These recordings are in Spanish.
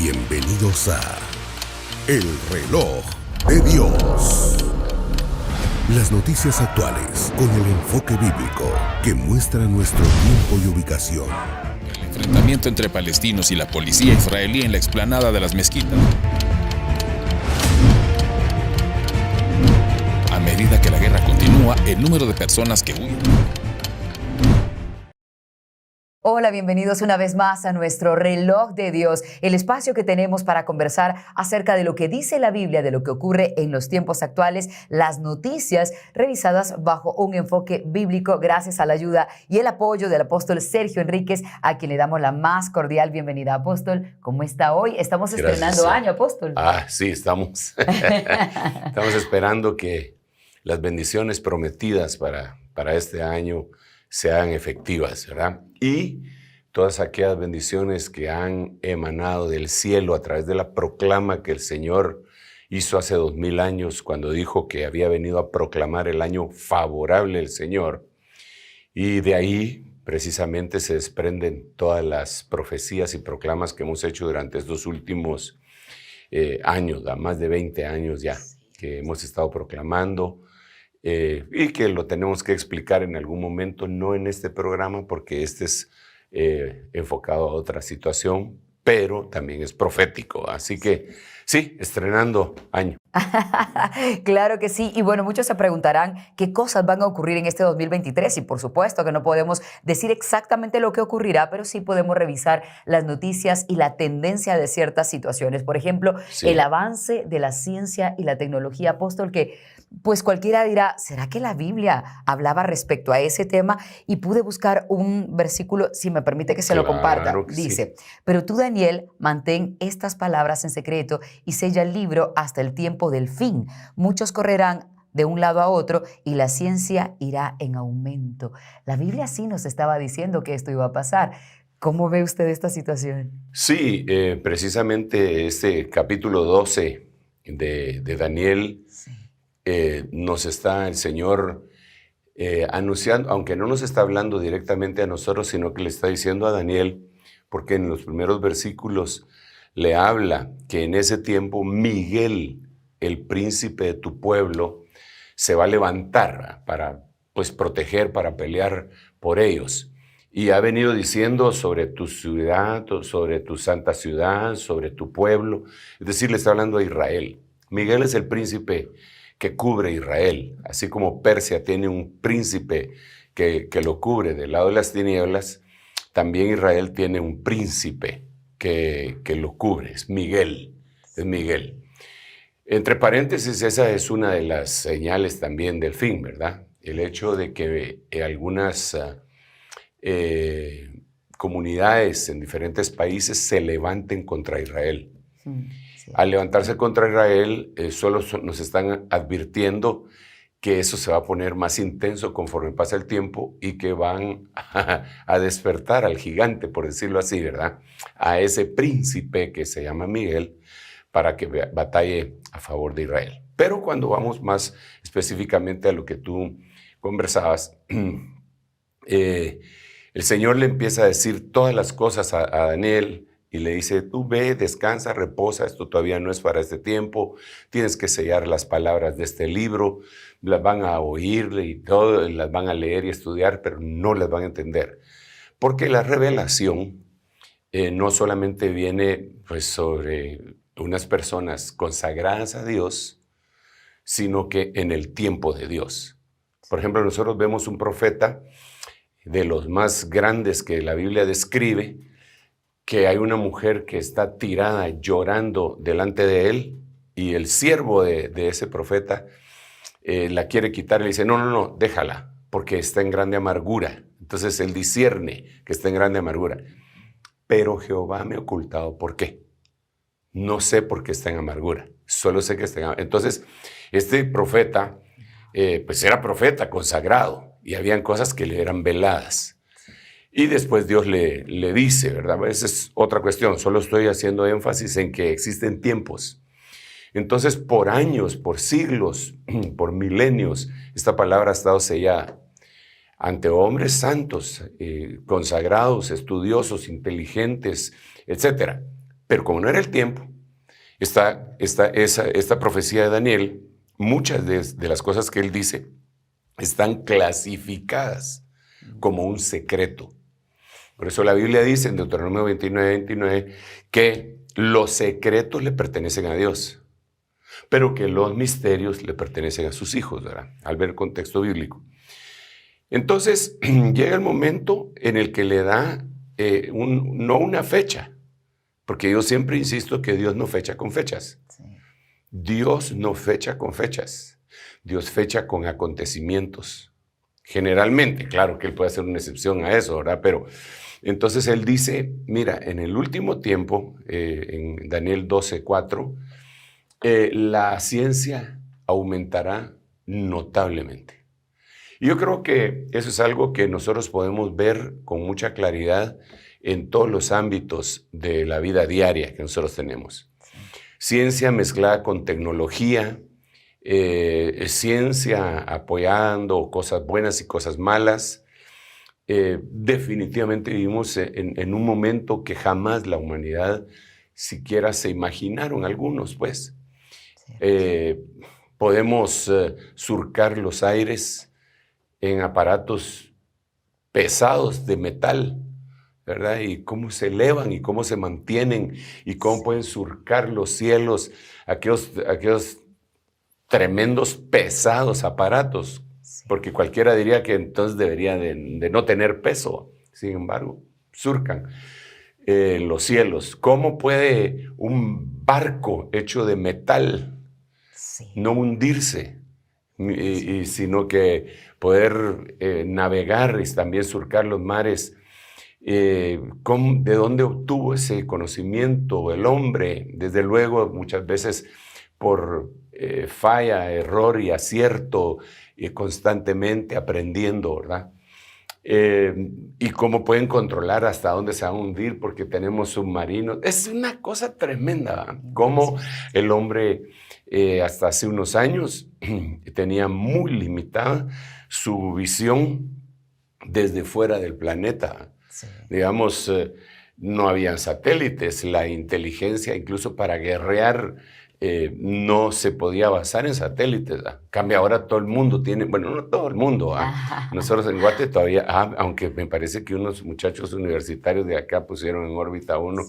Bienvenidos a El Reloj de Dios. Las noticias actuales con el enfoque bíblico que muestra nuestro tiempo y ubicación. El enfrentamiento entre palestinos y la policía israelí en la explanada de las mezquitas. A medida que la guerra continúa, el número de personas que huyen. Hola, bienvenidos una vez más a nuestro Reloj de Dios, el espacio que tenemos para conversar acerca de lo que dice la Biblia, de lo que ocurre en los tiempos actuales, las noticias revisadas bajo un enfoque bíblico, gracias a la ayuda y el apoyo del apóstol Sergio Enríquez, a quien le damos la más cordial bienvenida. Apóstol, ¿cómo está hoy? Estamos estrenando año, apóstol. Sí, estamos. Estamos esperando que las bendiciones prometidas para este año sean efectivas, ¿verdad? Y todas aquellas bendiciones que han emanado del cielo a través de la proclama que el Señor hizo hace 2000 años cuando dijo que había venido a proclamar el año favorable del Señor. Y de ahí precisamente se desprenden todas las profecías y proclamas que hemos hecho durante estos últimos años, más de 20 años ya, que hemos estado proclamando. Y que lo tenemos que explicar en algún momento, no en este programa, porque este es enfocado a otra situación, pero también es profético. Así que sí, estrenando año. Claro que sí. Y bueno, muchos se preguntarán qué cosas van a ocurrir en este 2023. Y por supuesto que no podemos decir exactamente lo que ocurrirá, pero sí podemos revisar las noticias y la tendencia de ciertas situaciones. Por ejemplo, el avance de la ciencia y la tecnología, apóstol, que pues cualquiera dirá, ¿será que la Biblia hablaba respecto a ese tema? Y pude buscar un versículo, si me permite que se lo comparta. Dice, pero tú, Daniel, mantén estas palabras en secreto y sella el libro hasta el tiempo del fin. Muchos correrán de un lado a otro y la ciencia irá en aumento. La Biblia sí nos estaba diciendo que esto iba a pasar. ¿Cómo ve usted esta situación? Sí, precisamente este capítulo 12 de Daniel, nos está el Señor anunciando, aunque no nos está hablando directamente a nosotros, sino que le está diciendo a Daniel, porque en los primeros versículos le habla que en ese tiempo Miguel, el príncipe de tu pueblo, se va a levantar para proteger, para pelear por ellos. Y ha venido diciendo sobre tu ciudad, sobre tu santa ciudad, sobre tu pueblo. Es decir, le está hablando a Israel. Miguel es el príncipe que cubre Israel. Así como Persia tiene un príncipe que lo cubre del lado de las tinieblas, también Israel tiene un príncipe que lo cubre. Es Miguel. Entre paréntesis, esa es una de las señales también del fin, ¿verdad? El hecho de que algunas comunidades en diferentes países se levanten contra Israel. Sí. Al levantarse contra Israel, solo nos están advirtiendo que eso se va a poner más intenso conforme pasa el tiempo y que van a despertar al gigante, por decirlo así, ¿verdad? A ese príncipe que se llama Miguel, para que batalle a favor de Israel. Pero cuando vamos más específicamente a lo que tú conversabas, el Señor le empieza a decir todas las cosas a Daniel y le dice, tú ve, descansa, reposa, esto todavía no es para este tiempo, tienes que sellar las palabras de este libro, las van a oír y todo, las van a leer y estudiar, pero no las van a entender. Porque la revelación no solamente viene sobre unas personas consagradas a Dios, sino que en el tiempo de Dios. Por ejemplo, nosotros vemos un profeta de los más grandes que la Biblia describe, que hay una mujer que está tirada llorando delante de él y el siervo de ese profeta la quiere quitar y le dice, no, déjala, porque está en grande amargura. Entonces él discierne que está en grande amargura. Pero Jehová me ha ocultado, ¿por qué? No sé por qué está en amargura, solo sé que está en amargura. Entonces, este profeta, pues era profeta consagrado y habían cosas que le eran veladas. Y después Dios le dice, ¿verdad? Esa es otra cuestión, solo estoy haciendo énfasis en que existen tiempos. Entonces, por años, por siglos, por milenios, esta palabra ha estado sellada ante hombres santos, consagrados, estudiosos, inteligentes, etc. Pero como no era el tiempo, esta profecía de Daniel, muchas de las cosas que él dice están clasificadas como un secreto. Por eso la Biblia dice en Deuteronomio 29 que los secretos le pertenecen a Dios, pero que los misterios le pertenecen a sus hijos, ¿verdad? Al ver el contexto bíblico. Entonces llega el momento en el que le da no una fecha, porque yo siempre insisto que Dios no fecha con fechas. Sí. Dios no fecha con fechas. Dios fecha con acontecimientos. Generalmente, claro que Él puede hacer una excepción a eso, ¿verdad? Pero entonces Él dice, mira, en el último tiempo, en Daniel 12:4, la ciencia aumentará notablemente. Y yo creo que eso es algo que nosotros podemos ver con mucha claridad en todos los ámbitos de la vida diaria que nosotros tenemos. Ciencia mezclada con tecnología, ciencia apoyando cosas buenas y cosas malas. Definitivamente vivimos en un momento que jamás la humanidad siquiera se imaginaron algunos, pues. Podemos surcar los aires en aparatos pesados de metal, ¿verdad? Y cómo se elevan y cómo se mantienen y cómo pueden surcar los cielos, aquellos tremendos, pesados aparatos, porque cualquiera diría que entonces debería de no tener peso. Sin embargo, surcan los cielos. ¿Cómo puede un barco hecho de metal no hundirse, sino que poder navegar y también surcar los mares? ¿De dónde obtuvo ese conocimiento el hombre? Desde luego, muchas veces por falla, error y acierto, constantemente aprendiendo, ¿verdad? Y cómo pueden controlar hasta dónde se va a hundir porque tenemos submarinos. Es una cosa tremenda, ¿verdad? Cómo el hombre hasta hace unos años tenía muy limitada su visión desde fuera del planeta. Sí. Digamos, no habían satélites, la inteligencia incluso para guerrear no se podía basar en satélites. Cambia ahora todo el mundo tiene, bueno, no todo el mundo. Nosotros en Guate todavía, aunque me parece que unos muchachos universitarios de acá pusieron en órbita uno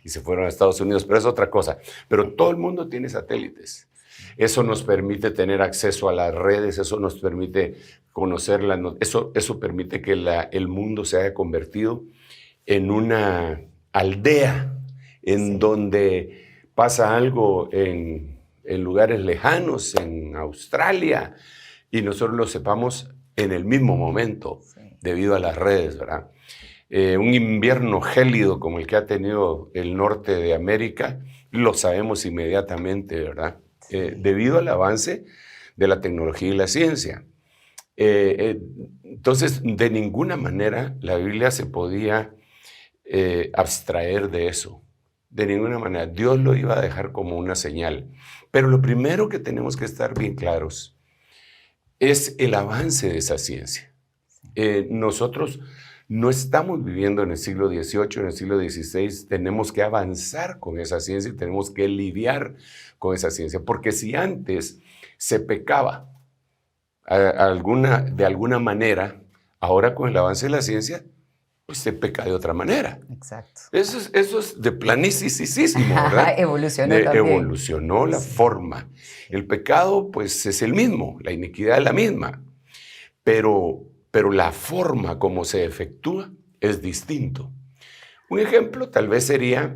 y se fueron a Estados Unidos, pero es otra cosa. Pero todo el mundo tiene satélites. Eso nos permite tener acceso a las redes, eso nos permite conocer eso permite que el mundo se haya convertido en una aldea en donde pasa algo en lugares lejanos, en Australia, y nosotros lo sepamos en el mismo momento, debido a las redes, ¿verdad? Un invierno gélido como el que ha tenido el norte de América, lo sabemos inmediatamente, ¿verdad? Debido al avance de la tecnología y la ciencia. Entonces, de ninguna manera la Biblia se podía abstraer de eso. De ninguna manera. Dios lo iba a dejar como una señal. Pero lo primero que tenemos que estar bien claros es el avance de esa ciencia. Nosotros no estamos viviendo en el siglo XVIII, en el siglo XVI. Tenemos que avanzar con esa ciencia y tenemos que lidiar con esa ciencia. Porque si antes se pecaba de alguna manera, ahora con el avance de la ciencia, pues se peca de otra manera. Exacto. Eso es de planísimo, ¿verdad? Evolucionó también. Evolucionó la forma. El pecado, pues, es el mismo, la iniquidad es la misma, pero la forma como se efectúa es distinto. Un ejemplo tal vez sería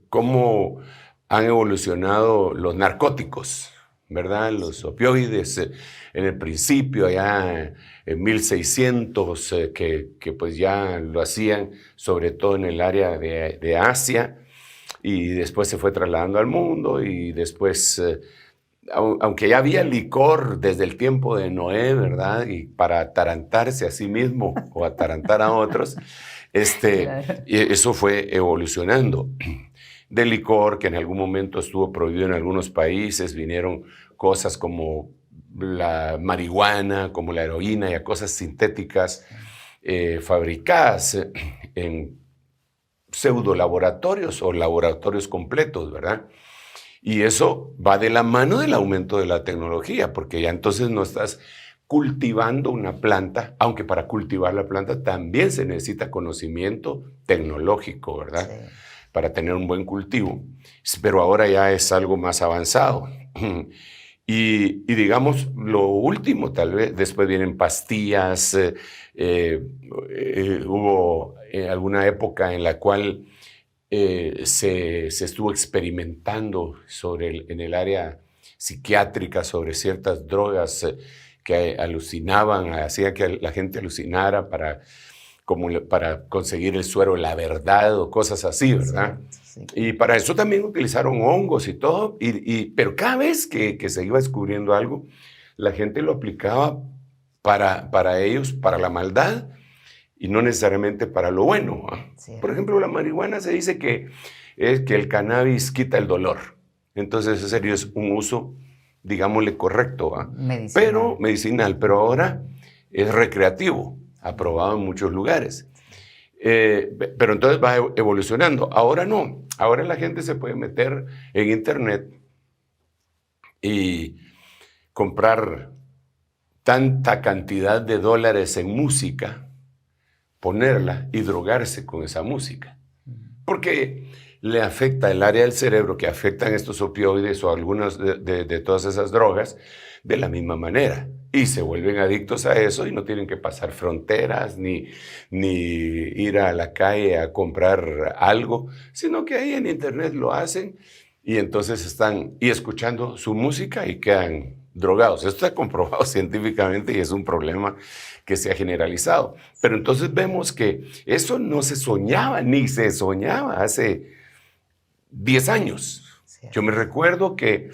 cómo han evolucionado los narcóticos, ¿verdad? Los opioides, en el principio, allá en 1600, que pues ya lo hacían, sobre todo en el área de Asia, y después se fue trasladando al mundo, y después, aunque ya había licor desde el tiempo de Noé, ¿verdad? Y para atarantarse a sí mismo o atarantar a otros, claro. Eso fue evolucionando. Del licor, que en algún momento estuvo prohibido en algunos países, vinieron cosas como la marihuana, como la heroína, y a cosas sintéticas fabricadas en pseudo laboratorios o laboratorios completos, ¿verdad? Y eso va de la mano del aumento de la tecnología, porque ya entonces no estás cultivando una planta, aunque para cultivar la planta también se necesita conocimiento tecnológico, ¿verdad? Sí. Para tener un buen cultivo, pero ahora ya es algo más avanzado. Y digamos, lo último, tal vez, después vienen pastillas, hubo alguna época en la cual se estuvo experimentando en el área psiquiátrica sobre ciertas drogas que alucinaban, hacía que la gente alucinara para conseguir el suero de la verdad o cosas así, ¿verdad? Sí. Y para eso también utilizaron hongos y todo, pero cada vez que se iba descubriendo algo, la gente lo aplicaba para ellos, para la maldad, y no necesariamente para lo bueno. Sí. Por ejemplo, la marihuana se dice que el cannabis quita el dolor. Entonces, ese sería un uso, digámosle, correcto, medicinal, pero ahora es recreativo, aprobado en muchos lugares. Pero entonces va evolucionando. Ahora no. Ahora la gente se puede meter en internet y comprar tanta cantidad de dólares en música, ponerla y drogarse con esa música. Porque le afecta el área del cerebro que afectan estos opioides o algunas de todas esas drogas de la misma manera. Y se vuelven adictos a eso y no tienen que pasar fronteras ni ir a la calle a comprar algo, sino que ahí en internet lo hacen y entonces están escuchando su música y quedan drogados. Esto está comprobado científicamente y es un problema que se ha generalizado. Pero entonces vemos que eso no se soñaba, ni se soñaba hace 10 años. Sí. Yo me recuerdo que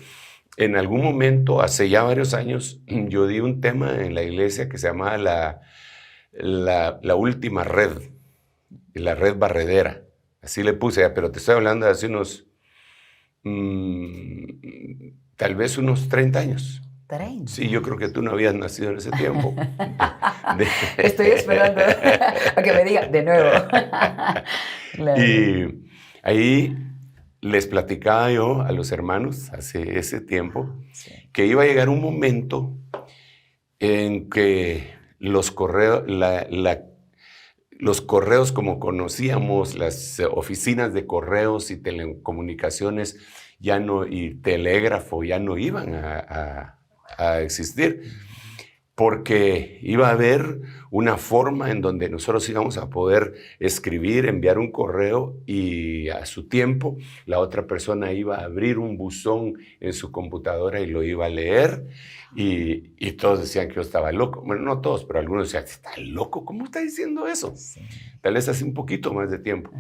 en algún momento, hace ya varios años, yo di un tema en la iglesia que se llamaba la última red, la red barredera. Así le puse, pero te estoy hablando de hace unos, tal vez unos 30 años. 30. Sí, yo creo que tú no habías nacido en ese tiempo. Estoy esperando a que me diga de nuevo. Claro. Y ahí les platicaba yo a los hermanos hace ese tiempo que iba a llegar un momento en que los correos, los correos como conocíamos, las oficinas de correos y telecomunicaciones y telégrafo ya no iban a existir, porque iba a haber una forma en donde nosotros íbamos a poder escribir, enviar un correo y a su tiempo la otra persona iba a abrir un buzón en su computadora y lo iba a leer y todos decían que yo estaba loco. Bueno, no todos, pero algunos decían, ¿está loco? ¿Cómo está diciendo eso? Sí. Tal vez hace un poquito más de tiempo.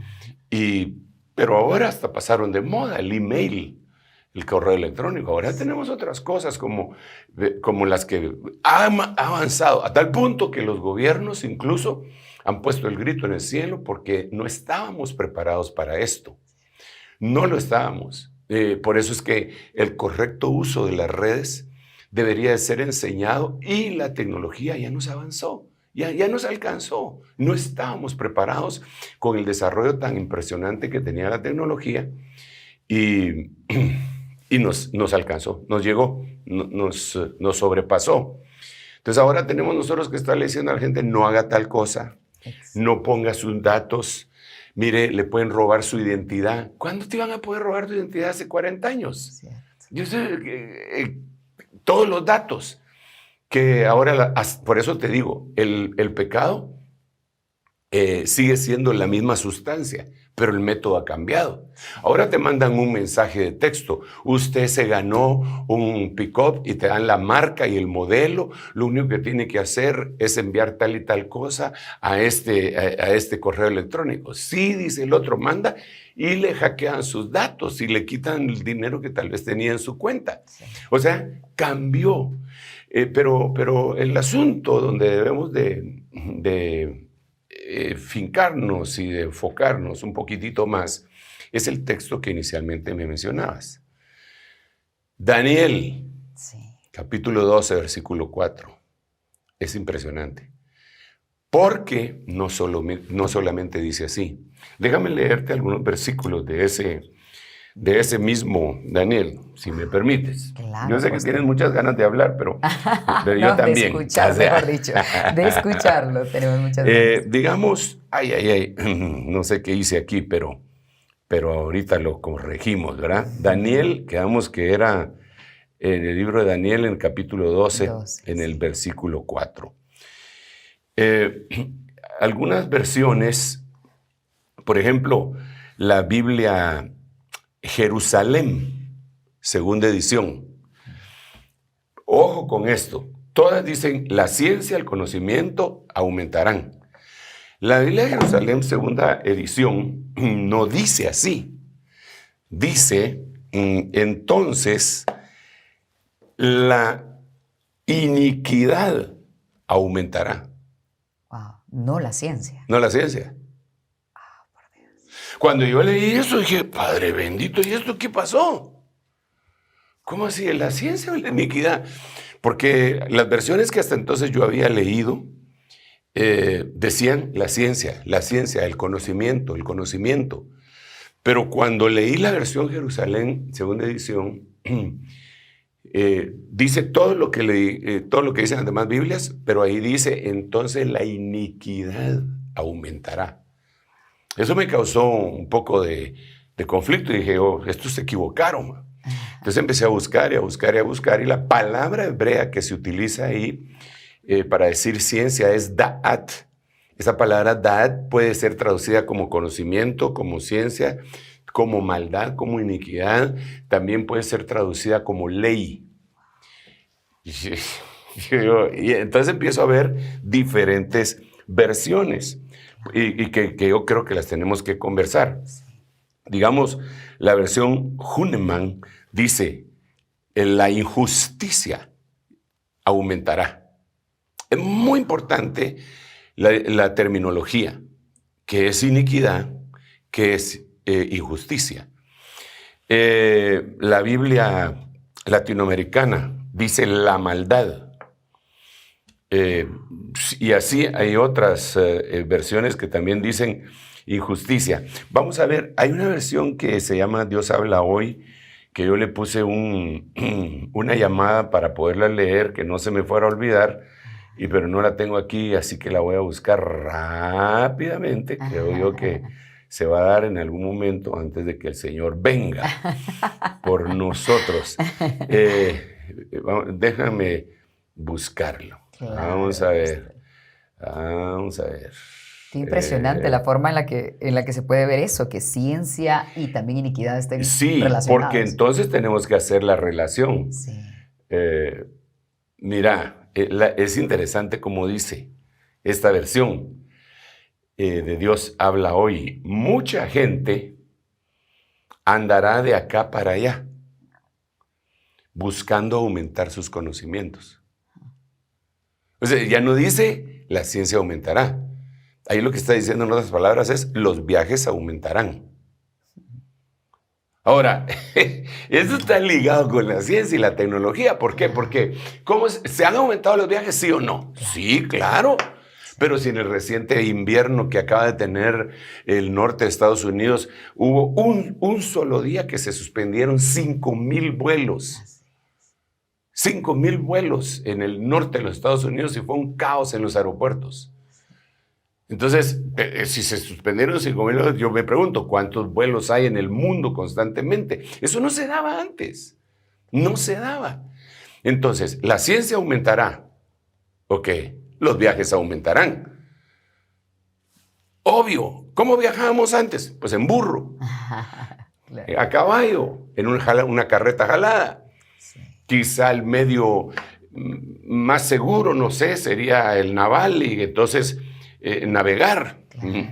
Pero ahora hasta pasaron de moda el email, el correo electrónico. Ahora tenemos otras cosas como las que han avanzado a tal punto que los gobiernos incluso han puesto el grito en el cielo porque no estábamos preparados para esto. No lo estábamos. Por eso es que el correcto uso de las redes debería de ser enseñado y la tecnología ya nos avanzó. Ya nos alcanzó. No estábamos preparados con el desarrollo tan impresionante que tenía la tecnología y nos alcanzó, nos llegó, nos sobrepasó. Entonces ahora tenemos nosotros que estarle diciendo a la gente, no haga tal cosa, no ponga sus datos, mire, le pueden robar su identidad. ¿Cuándo te iban a poder robar tu identidad? Hace 40 años. Cierto. Yo sé, todos los datos, que ahora, por eso te digo, el pecado sigue siendo la misma sustancia, pero el método ha cambiado. Ahora te mandan un mensaje de texto. Usted se ganó un pick-up y te dan la marca y el modelo. Lo único que tiene que hacer es enviar tal y tal cosa a este correo electrónico. Sí, dice el otro, manda y le hackean sus datos y le quitan el dinero que tal vez tenía en su cuenta. O sea, cambió. Pero el asunto donde debemos de fincarnos y de enfocarnos un poquitito más es el texto que inicialmente me mencionabas. Daniel, capítulo 12, versículo 4. Es impresionante. Porque no solamente dice así. Déjame leerte algunos versículos de ese mismo Daniel, si me permites. Claro, yo sé que tienes muchas ganas de hablar, pero yo no, también. De escuchar, mejor dicho. De escucharlo tenemos muchas ganas. Digamos, no sé qué hice aquí, pero ahorita lo corregimos, ¿verdad? Daniel, quedamos que era en el libro de Daniel, en el capítulo 12 en el versículo 4. Algunas versiones, por ejemplo, la Biblia Jerusalén, segunda edición. Ojo con esto. Todas dicen, la ciencia, el conocimiento aumentarán. La Biblia Jerusalén, segunda edición, no dice así. Dice, entonces, la iniquidad aumentará. Wow. No la ciencia. No la ciencia. Cuando yo leí eso, dije, Padre bendito, ¿y esto qué pasó? ¿Cómo así? ¿La ciencia o la iniquidad? Porque las versiones que hasta entonces yo había leído decían la ciencia, el conocimiento. Pero cuando leí la versión Jerusalén, segunda edición, dice todo lo que dicen las demás Biblias, pero ahí dice, entonces la iniquidad aumentará. Eso me causó un poco de conflicto y dije, estos se equivocaron. Entonces empecé a buscar, y la palabra hebrea que se utiliza ahí para decir ciencia es da'at. Esa palabra da'at puede ser traducida como conocimiento, como ciencia, como maldad, como iniquidad. También puede ser traducida como ley. Y entonces empiezo a ver diferentes versiones. Y que yo creo que las tenemos que conversar. Digamos, la versión Huneman dice, la injusticia aumentará. Es muy importante la terminología, que es iniquidad, que es injusticia. La Biblia latinoamericana dice la maldad. Y así hay otras versiones que también dicen injusticia. Vamos a ver, hay una versión que se llama Dios habla hoy, que yo le puse una llamada para poderla leer, que no se me fuera a olvidar, pero no la tengo aquí, así que la voy a buscar rápidamente. Creo yo que se va a dar en algún momento antes de que el Señor venga por nosotros. Déjame buscarlo. Claro, Vamos a ver. Qué impresionante la forma en la que se puede ver eso, que ciencia y también iniquidad estén relacionadas. Sí, porque entonces tenemos que hacer la relación. Sí. Mira, es interesante como dice esta versión de Dios habla hoy. Mucha gente andará de acá para allá buscando aumentar sus conocimientos. O sea, ya no dice la ciencia aumentará. Ahí lo que está diciendo en otras palabras es los viajes aumentarán. Ahora, eso está ligado con la ciencia y la tecnología. ¿Por qué? Porque ¿cómo se han aumentado los viajes, sí o no? Sí, claro. Pero si en el reciente invierno que acaba de tener el norte de Estados Unidos hubo un solo día que se suspendieron 5,000 vuelos. 5,000 vuelos en el norte de los Estados Unidos y fue un caos en los aeropuertos. Entonces, si se suspendieron 5,000 vuelos, yo me pregunto, ¿cuántos vuelos hay en el mundo constantemente? Eso no se daba antes. No se daba. Entonces, la ciencia aumentará. Ok, los viajes aumentarán. Obvio. ¿Cómo viajábamos antes? Pues en burro. Claro. A caballo, en una carreta jalada. Quizá el medio más seguro, no sé, sería el naval y entonces navegar. Claro.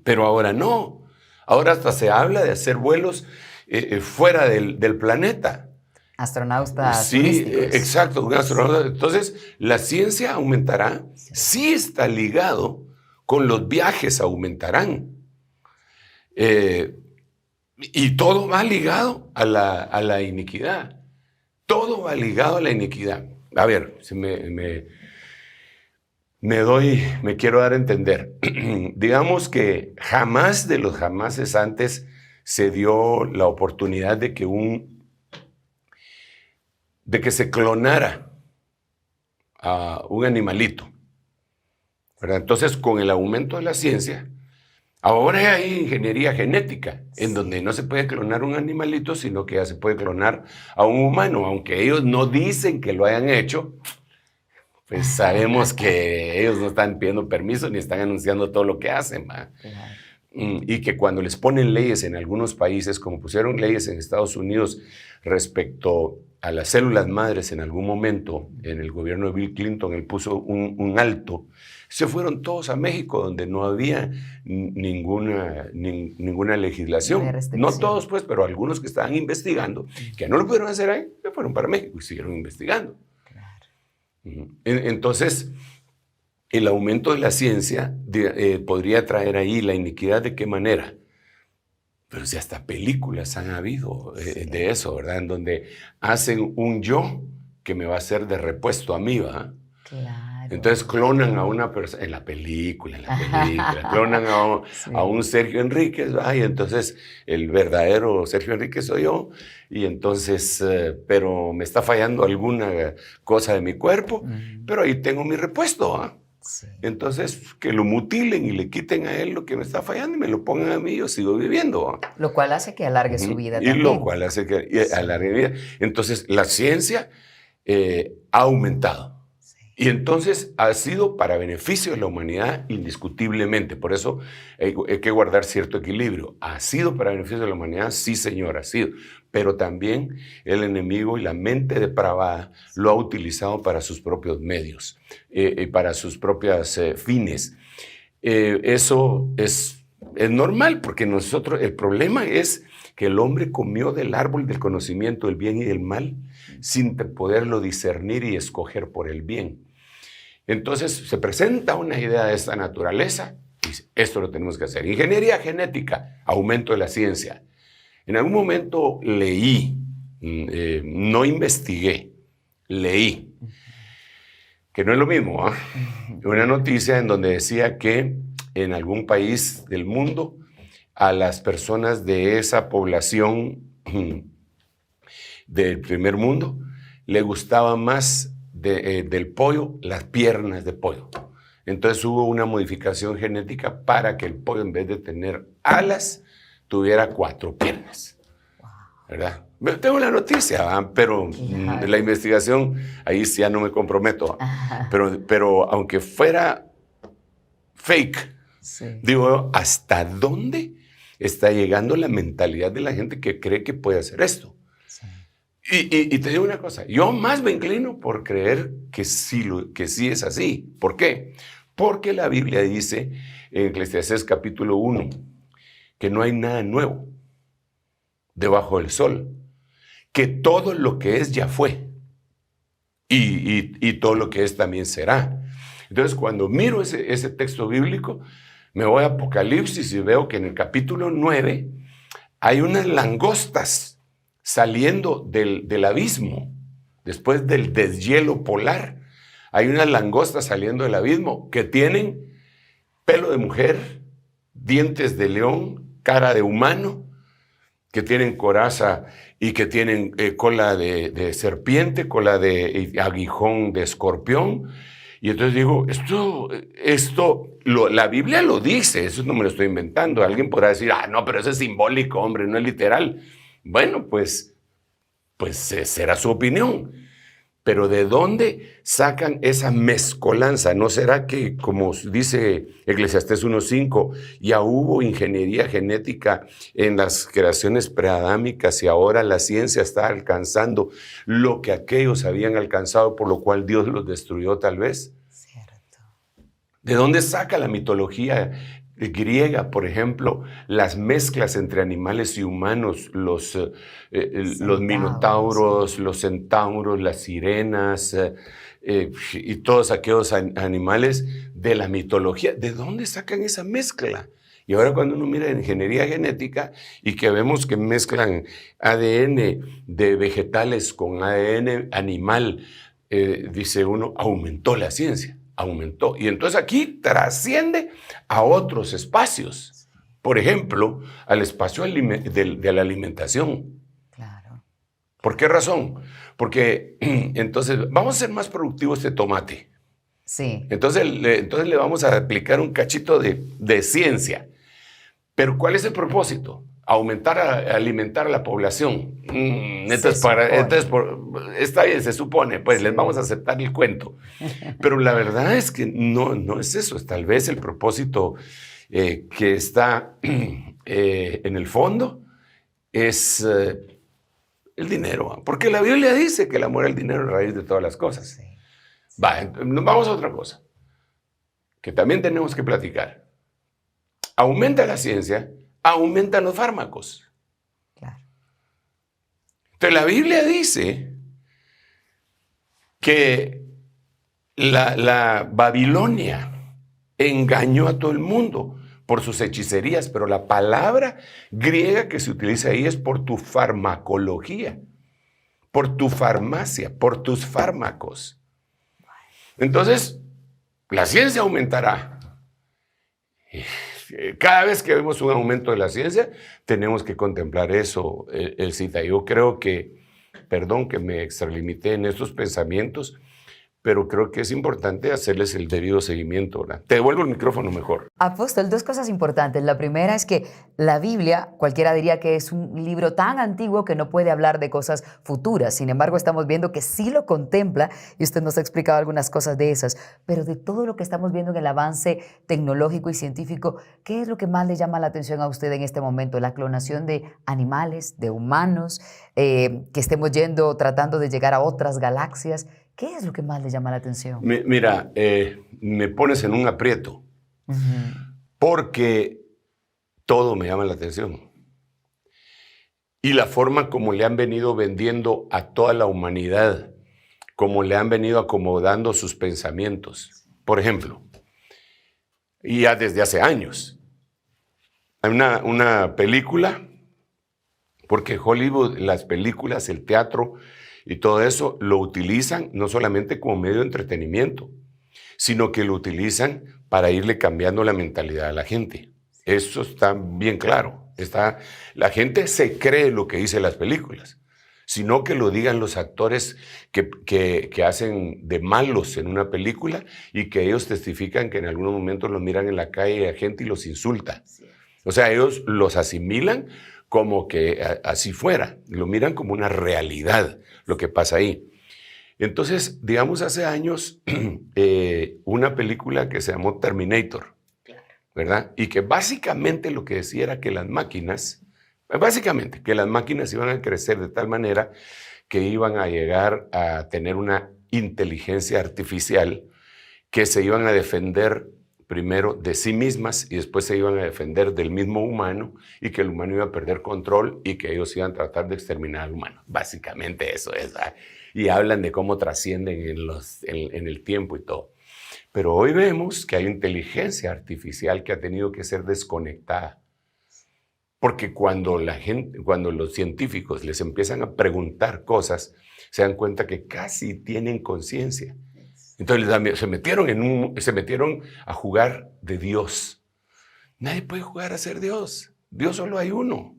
Pero ahora no. Ahora hasta se habla de hacer vuelos fuera del planeta. Astronautas. Sí, exacto, un astronauta. Entonces, la ciencia aumentará. Sí está ligado con los viajes aumentarán. Y todo va ligado a la iniquidad. Todo va ligado a la iniquidad. A ver, me quiero dar a entender. Digamos que jamás de los jamases antes se dio la oportunidad de que se clonara a un animalito, ¿verdad? Entonces, con el aumento de la ciencia, ahora hay ingeniería genética, en donde no se puede clonar un animalito, sino que ya se puede clonar a un humano, aunque ellos no dicen que lo hayan hecho. Pues sabemos que ellos no están pidiendo permiso ni están anunciando todo lo que hacen, ¿va? Claro. Y que cuando les ponen leyes en algunos países, como pusieron leyes en Estados Unidos respecto a las células madres en algún momento, en el gobierno de Bill Clinton, él puso un alto, se fueron todos a México, donde no había ninguna legislación. No todos, pues, pero algunos que estaban investigando, que no lo pudieron hacer ahí, se fueron para México y siguieron investigando. Entonces, el aumento de la ciencia podría traer ahí la iniquidad. ¿De qué manera? Pero si hasta películas han habido de eso, ¿verdad? En donde hacen un yo que me va a ser de repuesto a mí, ¿va? Claro. Entonces clonan a una persona, en la película, clonan a un Sergio Enríquez, ¿va? Y entonces el verdadero Sergio Enríquez soy yo, y entonces, pero me está fallando alguna cosa de mi cuerpo, pero ahí tengo mi repuesto, ¿va? Sí. Entonces, que lo mutilen y le quiten a él lo que me está fallando y me lo pongan a mí, yo sigo viviendo, ¿va? Lo cual hace que alargue su vida también. Y lo cual hace que alargue mi vida. Entonces, la ciencia ha aumentado. Y entonces ha sido para beneficio de la humanidad indiscutiblemente. Por eso hay que guardar cierto equilibrio. ¿Ha sido para beneficio de la humanidad? Sí, señor, ha sido. Pero también el enemigo y la mente depravada lo ha utilizado para sus propios medios y para sus propios fines. Eso es normal, porque el problema es que el hombre comió del árbol del conocimiento del bien y del mal sin poderlo discernir y escoger por el bien. Entonces se presenta una idea de esta naturaleza y dice, esto lo tenemos que hacer. Ingeniería genética, aumento de la ciencia. En algún momento leí, no investigué, leí, que no es lo mismo, ¿eh? Una noticia en donde decía que en algún país del mundo a las personas de esa población del primer mundo le gustaba más del pollo las piernas de pollo. Entonces hubo una modificación genética para que el pollo, en vez de tener alas, tuviera 4 piernas. ¿Verdad? Tengo la noticia, pero la investigación, ahí sí ya no me comprometo. Pero aunque fuera fake, digo, ¿hasta dónde está llegando la mentalidad de la gente que cree que puede hacer esto? Y te digo una cosa, yo más me inclino por creer que sí es así. ¿Por qué? Porque la Biblia dice en Eclesiastés capítulo 1 que no hay nada nuevo debajo del sol, que todo lo que es ya fue y todo lo que es también será. Entonces, cuando miro ese texto bíblico, me voy a Apocalipsis y veo que en el capítulo 9 hay unas langostas saliendo del abismo, después del deshielo polar. Hay unas langostas saliendo del abismo que tienen pelo de mujer, dientes de león, cara de humano, que tienen coraza y que tienen cola de serpiente, cola de aguijón de escorpión. Y entonces digo, la Biblia lo dice, eso no me lo estoy inventando. Alguien podrá decir, no, pero eso es simbólico, hombre, no es literal. Bueno, pues será su opinión. Pero ¿de dónde sacan esa mezcolanza? ¿No será que, como dice Eclesiastés 1:5, ya hubo ingeniería genética en las creaciones preadámicas y ahora la ciencia está alcanzando lo que aquellos habían alcanzado, por lo cual Dios los destruyó tal vez? Cierto. ¿De dónde saca la mitología griega, por ejemplo, las mezclas entre animales y humanos, los minotauros, los centauros, las sirenas y todos aquellos animales de la mitología? ¿De dónde sacan esa mezcla? Y ahora cuando uno mira en ingeniería genética y que vemos que mezclan ADN de vegetales con ADN animal, dice uno, aumentó la ciencia. aumentó. Y entonces aquí trasciende a otros espacios. Por ejemplo, al espacio de la alimentación. Claro. ¿Por qué razón? Porque entonces vamos a ser más productivos de tomate. Sí. Entonces le vamos a aplicar un cachito de ciencia. Pero ¿cuál es el propósito? Alimentar a la población. Está bien, se supone, pues les vamos a aceptar el cuento. Pero la verdad es que no es eso. Tal vez el propósito que está en el fondo es el dinero. Porque la Biblia dice que el amor al dinero es la raíz de todas las cosas. Sí. Nos vamos a otra cosa que también tenemos que platicar. Aumenta la ciencia, aumentan los fármacos. Claro. Entonces la Biblia dice que la Babilonia engañó a todo el mundo por sus hechicerías, pero la palabra griega que se utiliza ahí es por tu farmacología, por tu farmacia, por tus fármacos. Entonces, la ciencia aumentará. Cada vez que vemos un aumento de la ciencia, tenemos que contemplar eso, Elcita. Yo creo que, perdón que me extralimité en estos pensamientos, pero creo que es importante hacerles el debido seguimiento, ¿verdad? Te devuelvo el micrófono mejor. Apóstol, dos cosas importantes. La primera es que la Biblia, cualquiera diría que es un libro tan antiguo que no puede hablar de cosas futuras. Sin embargo, estamos viendo que sí lo contempla y usted nos ha explicado algunas cosas de esas. Pero de todo lo que estamos viendo en el avance tecnológico y científico, ¿qué es lo que más le llama la atención a usted en este momento? ¿La clonación de animales, de humanos, que estemos tratando de llegar a otras galaxias? ¿Qué es lo que más le llama la atención? Mira, me pones en un aprieto, porque todo me llama la atención. Y la forma como le han venido vendiendo a toda la humanidad, como le han venido acomodando sus pensamientos. Por ejemplo, y ya desde hace años, hay una película, porque Hollywood, las películas, el teatro y todo eso lo utilizan no solamente como medio de entretenimiento, sino que lo utilizan para irle cambiando la mentalidad a la gente. Eso está bien claro. La gente se cree lo que dicen las películas, sino que lo digan los actores que hacen de malos en una película y que ellos testifican que en algunos momentos los miran en la calle a gente y los insulta. O sea, ellos los asimilan como que así fuera, lo miran como una realidad lo que pasa ahí. Entonces, digamos, hace años, una película que se llamó Terminator, ¿verdad? Y que básicamente lo que decía era que las máquinas iban a crecer de tal manera que iban a llegar a tener una inteligencia artificial que se iban a defender primero de sí mismas y después se iban a defender del mismo humano y que el humano iba a perder control y que ellos iban a tratar de exterminar al humano. Básicamente eso es, ¿verdad? Y hablan de cómo trascienden en el tiempo y todo. Pero hoy vemos que hay inteligencia artificial que ha tenido que ser desconectada. Porque cuando los científicos les empiezan a preguntar cosas, se dan cuenta que casi tienen conciencia. Entonces se metieron a jugar de Dios. Nadie puede jugar a ser Dios. Dios solo hay uno.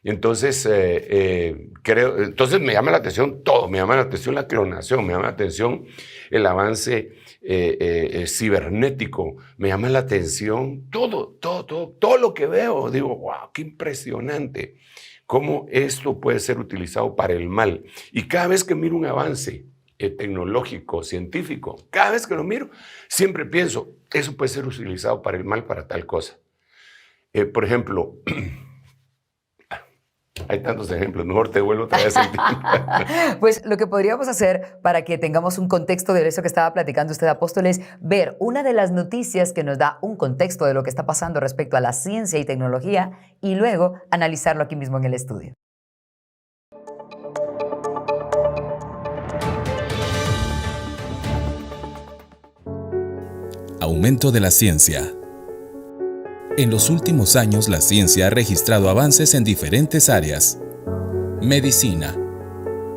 Entonces, entonces me llama la atención todo. Me llama la atención la clonación, me llama la atención el avance cibernético, me llama la atención todo lo que veo. Digo, wow, qué impresionante cómo esto puede ser utilizado para el mal. Y cada vez que miro un avance tecnológico, científico, cada vez que lo miro, siempre pienso, eso puede ser utilizado para el mal, para tal cosa. Por ejemplo, hay tantos ejemplos, mejor te vuelvo otra vez el tiempo. Pues lo que podríamos hacer para que tengamos un contexto de eso que estaba platicando usted, Apóstol, es ver una de las noticias que nos da un contexto de lo que está pasando respecto a la ciencia y tecnología y luego analizarlo aquí mismo en el estudio. Aumento de la ciencia. En los últimos años, la ciencia ha registrado avances en diferentes áreas: medicina,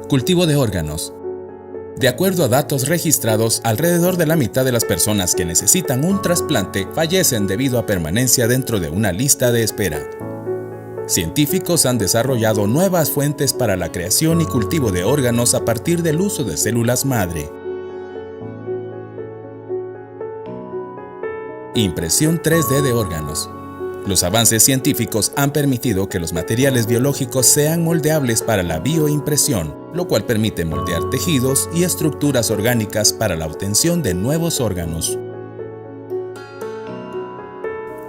cultivo de órganos, De acuerdo a datos registrados, alrededor de la mitad de las personas que necesitan un trasplante fallecen debido a permanencia dentro de una lista de espera. Científicos han desarrollado nuevas fuentes para la creación y cultivo de órganos a partir del uso de células madre. Impresión 3D de órganos. Los avances científicos han permitido que los materiales biológicos sean moldeables para la bioimpresión, lo cual permite moldear tejidos y estructuras orgánicas para la obtención de nuevos órganos.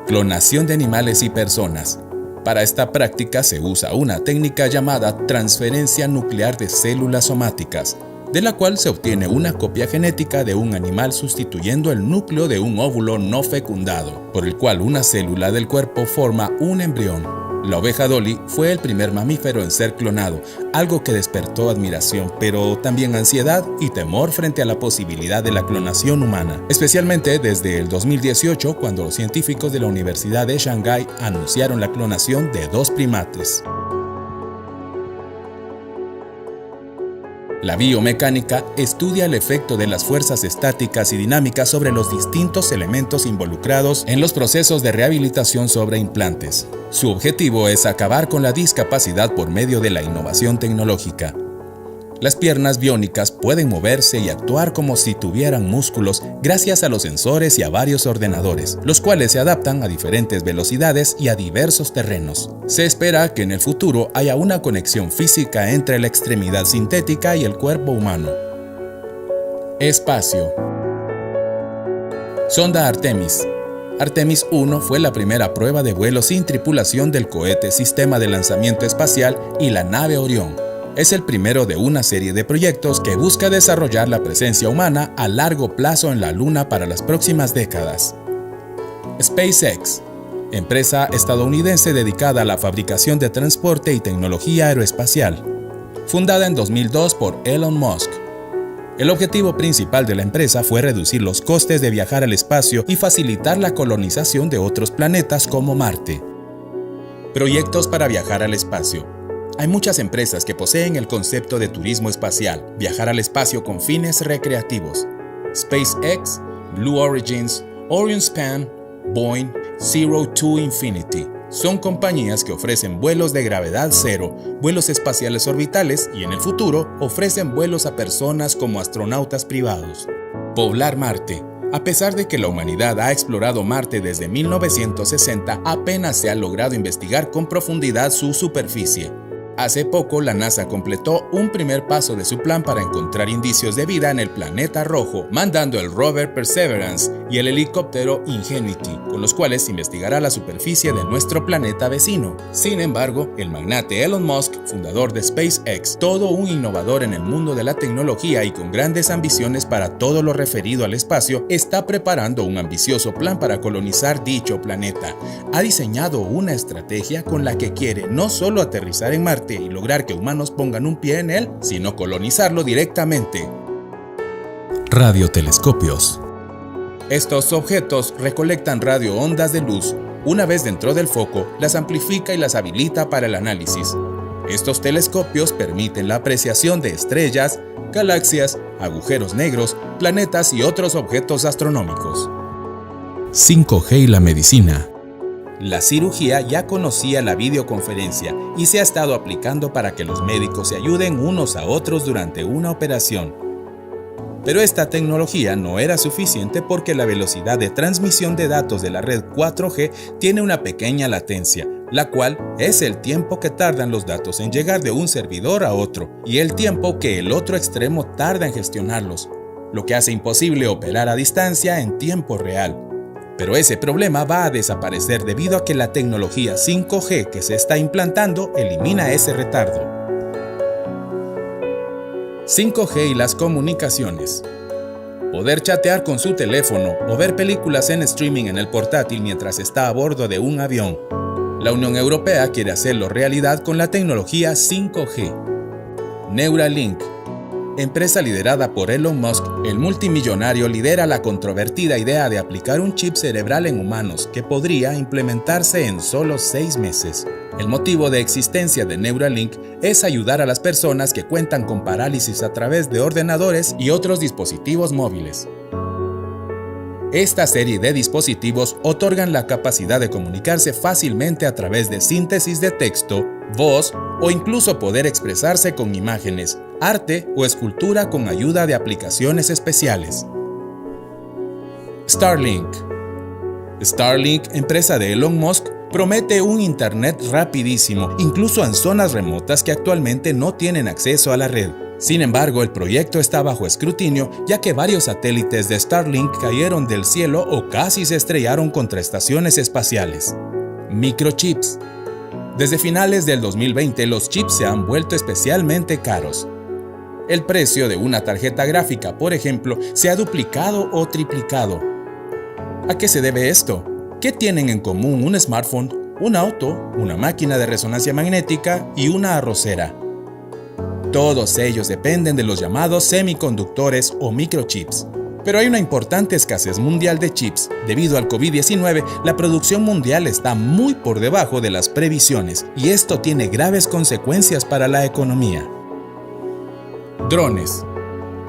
Clonación de animales y personas. Para esta práctica se usa una técnica llamada transferencia nuclear de células somáticas, de la cual se obtiene una copia genética de un animal sustituyendo el núcleo de un óvulo no fecundado, por el cual una célula del cuerpo forma un embrión. La oveja Dolly fue el primer mamífero en ser clonado, algo que despertó admiración, pero también ansiedad y temor frente a la posibilidad de la clonación humana, especialmente desde el 2018, cuando los científicos de la Universidad de Shanghái anunciaron la clonación de 2 primates. La biomecánica estudia el efecto de las fuerzas estáticas y dinámicas sobre los distintos elementos involucrados en los procesos de rehabilitación sobre implantes. Su objetivo es acabar con la discapacidad por medio de la innovación tecnológica. Las piernas biónicas pueden moverse y actuar como si tuvieran músculos gracias a los sensores y a varios ordenadores, los cuales se adaptan a diferentes velocidades y a diversos terrenos. Se espera que en el futuro haya una conexión física entre la extremidad sintética y el cuerpo humano. Espacio. Sonda Artemis. Artemis 1 fue la primera prueba de vuelo sin tripulación del cohete Sistema de Lanzamiento Espacial y la nave Orión. Es el primero de una serie de proyectos que busca desarrollar la presencia humana a largo plazo en la Luna para las próximas décadas. SpaceX, empresa estadounidense dedicada a la fabricación de transporte y tecnología aeroespacial. Fundada en 2002 por Elon Musk. El objetivo principal de la empresa fue reducir los costes de viajar al espacio y facilitar la colonización de otros planetas como Marte. Proyectos para viajar al espacio. Hay muchas empresas que poseen el concepto de turismo espacial, viajar al espacio con fines recreativos. SpaceX, Blue Origins, Orionspan, Boeing, Zero to Infinity. Son compañías que ofrecen vuelos de gravedad cero, vuelos espaciales orbitales y en el futuro ofrecen vuelos a personas como astronautas privados. Poblar Marte. A pesar de que la humanidad ha explorado Marte desde 1960, apenas se ha logrado investigar con profundidad su superficie. Hace poco, la NASA completó un primer paso de su plan para encontrar indicios de vida en el planeta rojo, mandando el rover Perseverance y el helicóptero Ingenuity, con los cuales investigará la superficie de nuestro planeta vecino. Sin embargo, el magnate Elon Musk, fundador de SpaceX, todo un innovador en el mundo de la tecnología y con grandes ambiciones para todo lo referido al espacio, está preparando un ambicioso plan para colonizar dicho planeta. Ha diseñado una estrategia con la que quiere no solo aterrizar en Marte y lograr que humanos pongan un pie en él, sino colonizarlo directamente. Radiotelescopios. Estos objetos recolectan radioondas de luz. Una vez dentro del foco, las amplifica y las habilita para el análisis. Estos telescopios permiten la apreciación de estrellas, galaxias, agujeros negros, planetas y otros objetos astronómicos. 5G y la medicina. La cirugía ya conocía la videoconferencia y se ha estado aplicando para que los médicos se ayuden unos a otros durante una operación. Pero esta tecnología no era suficiente porque la velocidad de transmisión de datos de la red 4G tiene una pequeña latencia, la cual es el tiempo que tardan los datos en llegar de un servidor a otro y el tiempo que el otro extremo tarda en gestionarlos, lo que hace imposible operar a distancia en tiempo real. Pero ese problema va a desaparecer debido a que la tecnología 5G que se está implantando elimina ese retardo. 5G y las comunicaciones. Poder chatear con su teléfono o ver películas en streaming en el portátil mientras está a bordo de un avión. La Unión Europea quiere hacerlo realidad con la tecnología 5G. Neuralink. Empresa liderada por Elon Musk, el multimillonario lidera la controvertida idea de aplicar un chip cerebral en humanos que podría implementarse en solo 6 meses. El motivo de existencia de Neuralink es ayudar a las personas que cuentan con parálisis a través de ordenadores y otros dispositivos móviles. Esta serie de dispositivos otorgan la capacidad de comunicarse fácilmente a través de síntesis de texto, voz o incluso poder expresarse con imágenes, arte o escultura con ayuda de aplicaciones especiales. Starlink. Starlink, empresa de Elon Musk, promete un internet rapidísimo, incluso en zonas remotas que actualmente no tienen acceso a la red. Sin embargo, el proyecto está bajo escrutinio, ya que varios satélites de Starlink cayeron del cielo o casi se estrellaron contra estaciones espaciales. Microchips. Desde finales del 2020, los chips se han vuelto especialmente caros. El precio de una tarjeta gráfica, por ejemplo, se ha duplicado o triplicado. ¿A qué se debe esto? ¿Qué tienen en común un smartphone, un auto, una máquina de resonancia magnética y una arrocera? Todos ellos dependen de los llamados semiconductores o microchips. Pero hay una importante escasez mundial de chips. Debido al COVID-19, la producción mundial está muy por debajo de las previsiones y esto tiene graves consecuencias para la economía. Drones.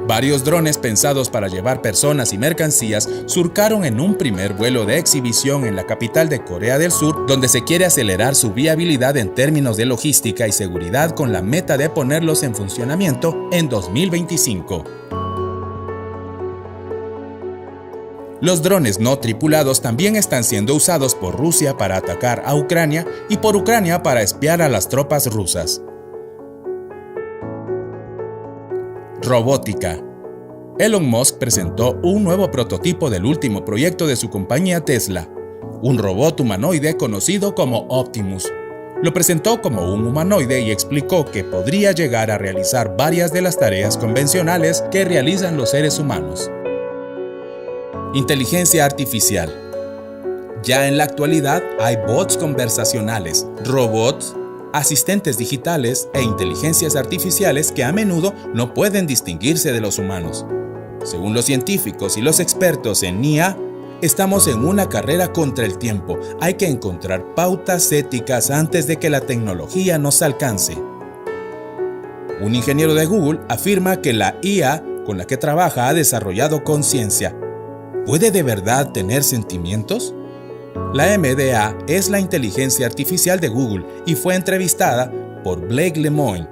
Varios drones pensados para llevar personas y mercancías surcaron en un primer vuelo de exhibición en la capital de Corea del Sur, donde se quiere acelerar su viabilidad en términos de logística y seguridad con la meta de ponerlos en funcionamiento en 2025. Los drones no tripulados también están siendo usados por Rusia para atacar a Ucrania y por Ucrania para espiar a las tropas rusas. Robótica. Elon Musk presentó un nuevo prototipo del último proyecto de su compañía Tesla, un robot humanoide conocido como Optimus. Lo presentó como un humanoide y explicó que podría llegar a realizar varias de las tareas convencionales que realizan los seres humanos. Inteligencia artificial. Ya en la actualidad hay bots conversacionales, robots, asistentes digitales e inteligencias artificiales que a menudo no pueden distinguirse de los humanos. Según los científicos y los expertos en IA, estamos en una carrera contra el tiempo. Hay que encontrar pautas éticas antes de que la tecnología nos alcance. Un ingeniero de Google afirma que la IA con la que trabaja ha desarrollado conciencia. ¿Puede de verdad tener sentimientos? La MDA es la inteligencia artificial de Google y fue entrevistada por Blake Lemoine.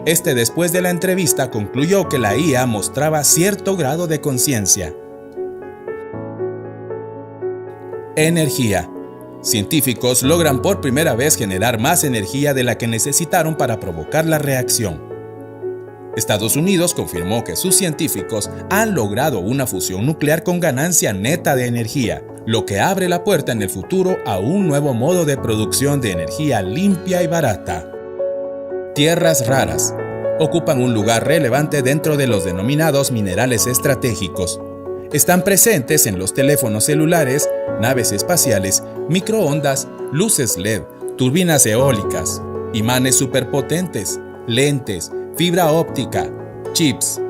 Después de la entrevista concluyó que la IA mostraba cierto grado de conciencia. Energía. Científicos logran por primera vez generar más energía de la que necesitaron para provocar la reacción. Estados Unidos confirmó que sus científicos han logrado una fusión nuclear con ganancia neta de energía, lo que abre la puerta en el futuro a un nuevo modo de producción de energía limpia y barata. Tierras raras. Ocupan un lugar relevante dentro de los denominados minerales estratégicos. Están presentes en los teléfonos celulares, naves espaciales, microondas, luces LED, turbinas eólicas, imanes superpotentes, lentes, fibra óptica, chips.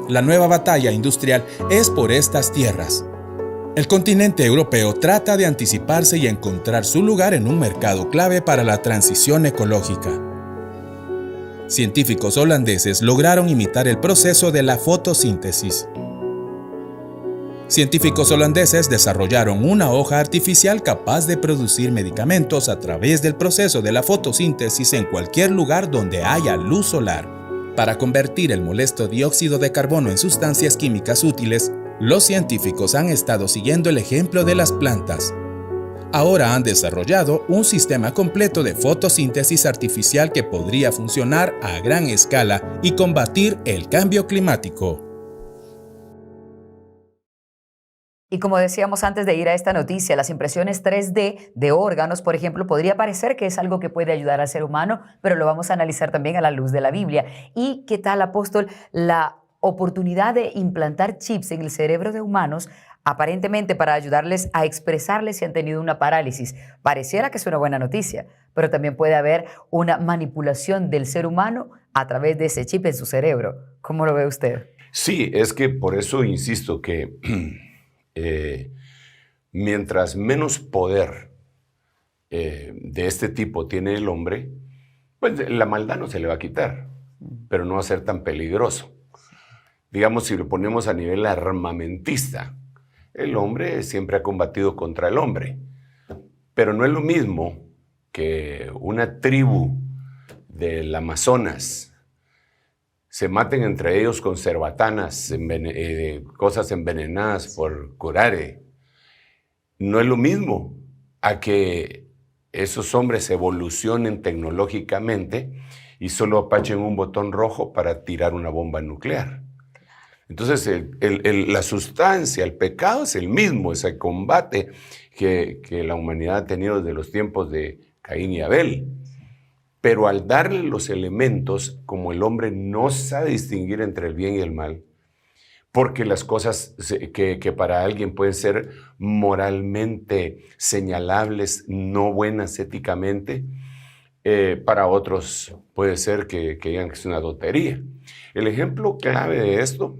La nueva batalla industrial es por estas tierras. El continente europeo trata de anticiparse y encontrar su lugar en un mercado clave para la transición ecológica. Científicos holandeses lograron imitar el proceso de la fotosíntesis. Científicos holandeses desarrollaron una hoja artificial capaz de producir medicamentos a través del proceso de la fotosíntesis en cualquier lugar donde haya luz solar. Para convertir el molesto dióxido de carbono en sustancias químicas útiles, los científicos han estado siguiendo el ejemplo de las plantas. Ahora han desarrollado un sistema completo de fotosíntesis artificial que podría funcionar a gran escala y combatir el cambio climático. Y como decíamos antes de ir a esta noticia, las impresiones 3D de órganos, por ejemplo, podría parecer que es algo que puede ayudar al ser humano, pero lo vamos a analizar también a la luz de la Biblia. ¿Y qué tal, apóstol, la oportunidad de implantar chips en el cerebro de humanos, aparentemente para ayudarles a expresarles si han tenido una parálisis? Pareciera que es una buena noticia, pero también puede haber una manipulación del ser humano a través de ese chip en su cerebro. ¿Cómo lo ve usted? Sí, es que por eso insisto que mientras menos poder de este tipo tiene el hombre, pues la maldad no se le va a quitar, pero no va a ser tan peligroso. Digamos, si lo ponemos a nivel armamentista, el hombre siempre ha combatido contra el hombre, pero no es lo mismo que una tribu del Amazonas se maten entre ellos con cerbatanas, cosas envenenadas por curare. No es lo mismo a que esos hombres evolucionen tecnológicamente y solo apachen un botón rojo para tirar una bomba nuclear. Entonces, la sustancia, el pecado es el mismo, es el combate que la humanidad ha tenido desde los tiempos de Caín y Abel. Pero al darle los elementos, como el hombre no sabe distinguir entre el bien y el mal, porque las cosas que para alguien pueden ser moralmente señalables, no buenas éticamente, para otros puede ser que digan que es una tontería. El ejemplo clave de esto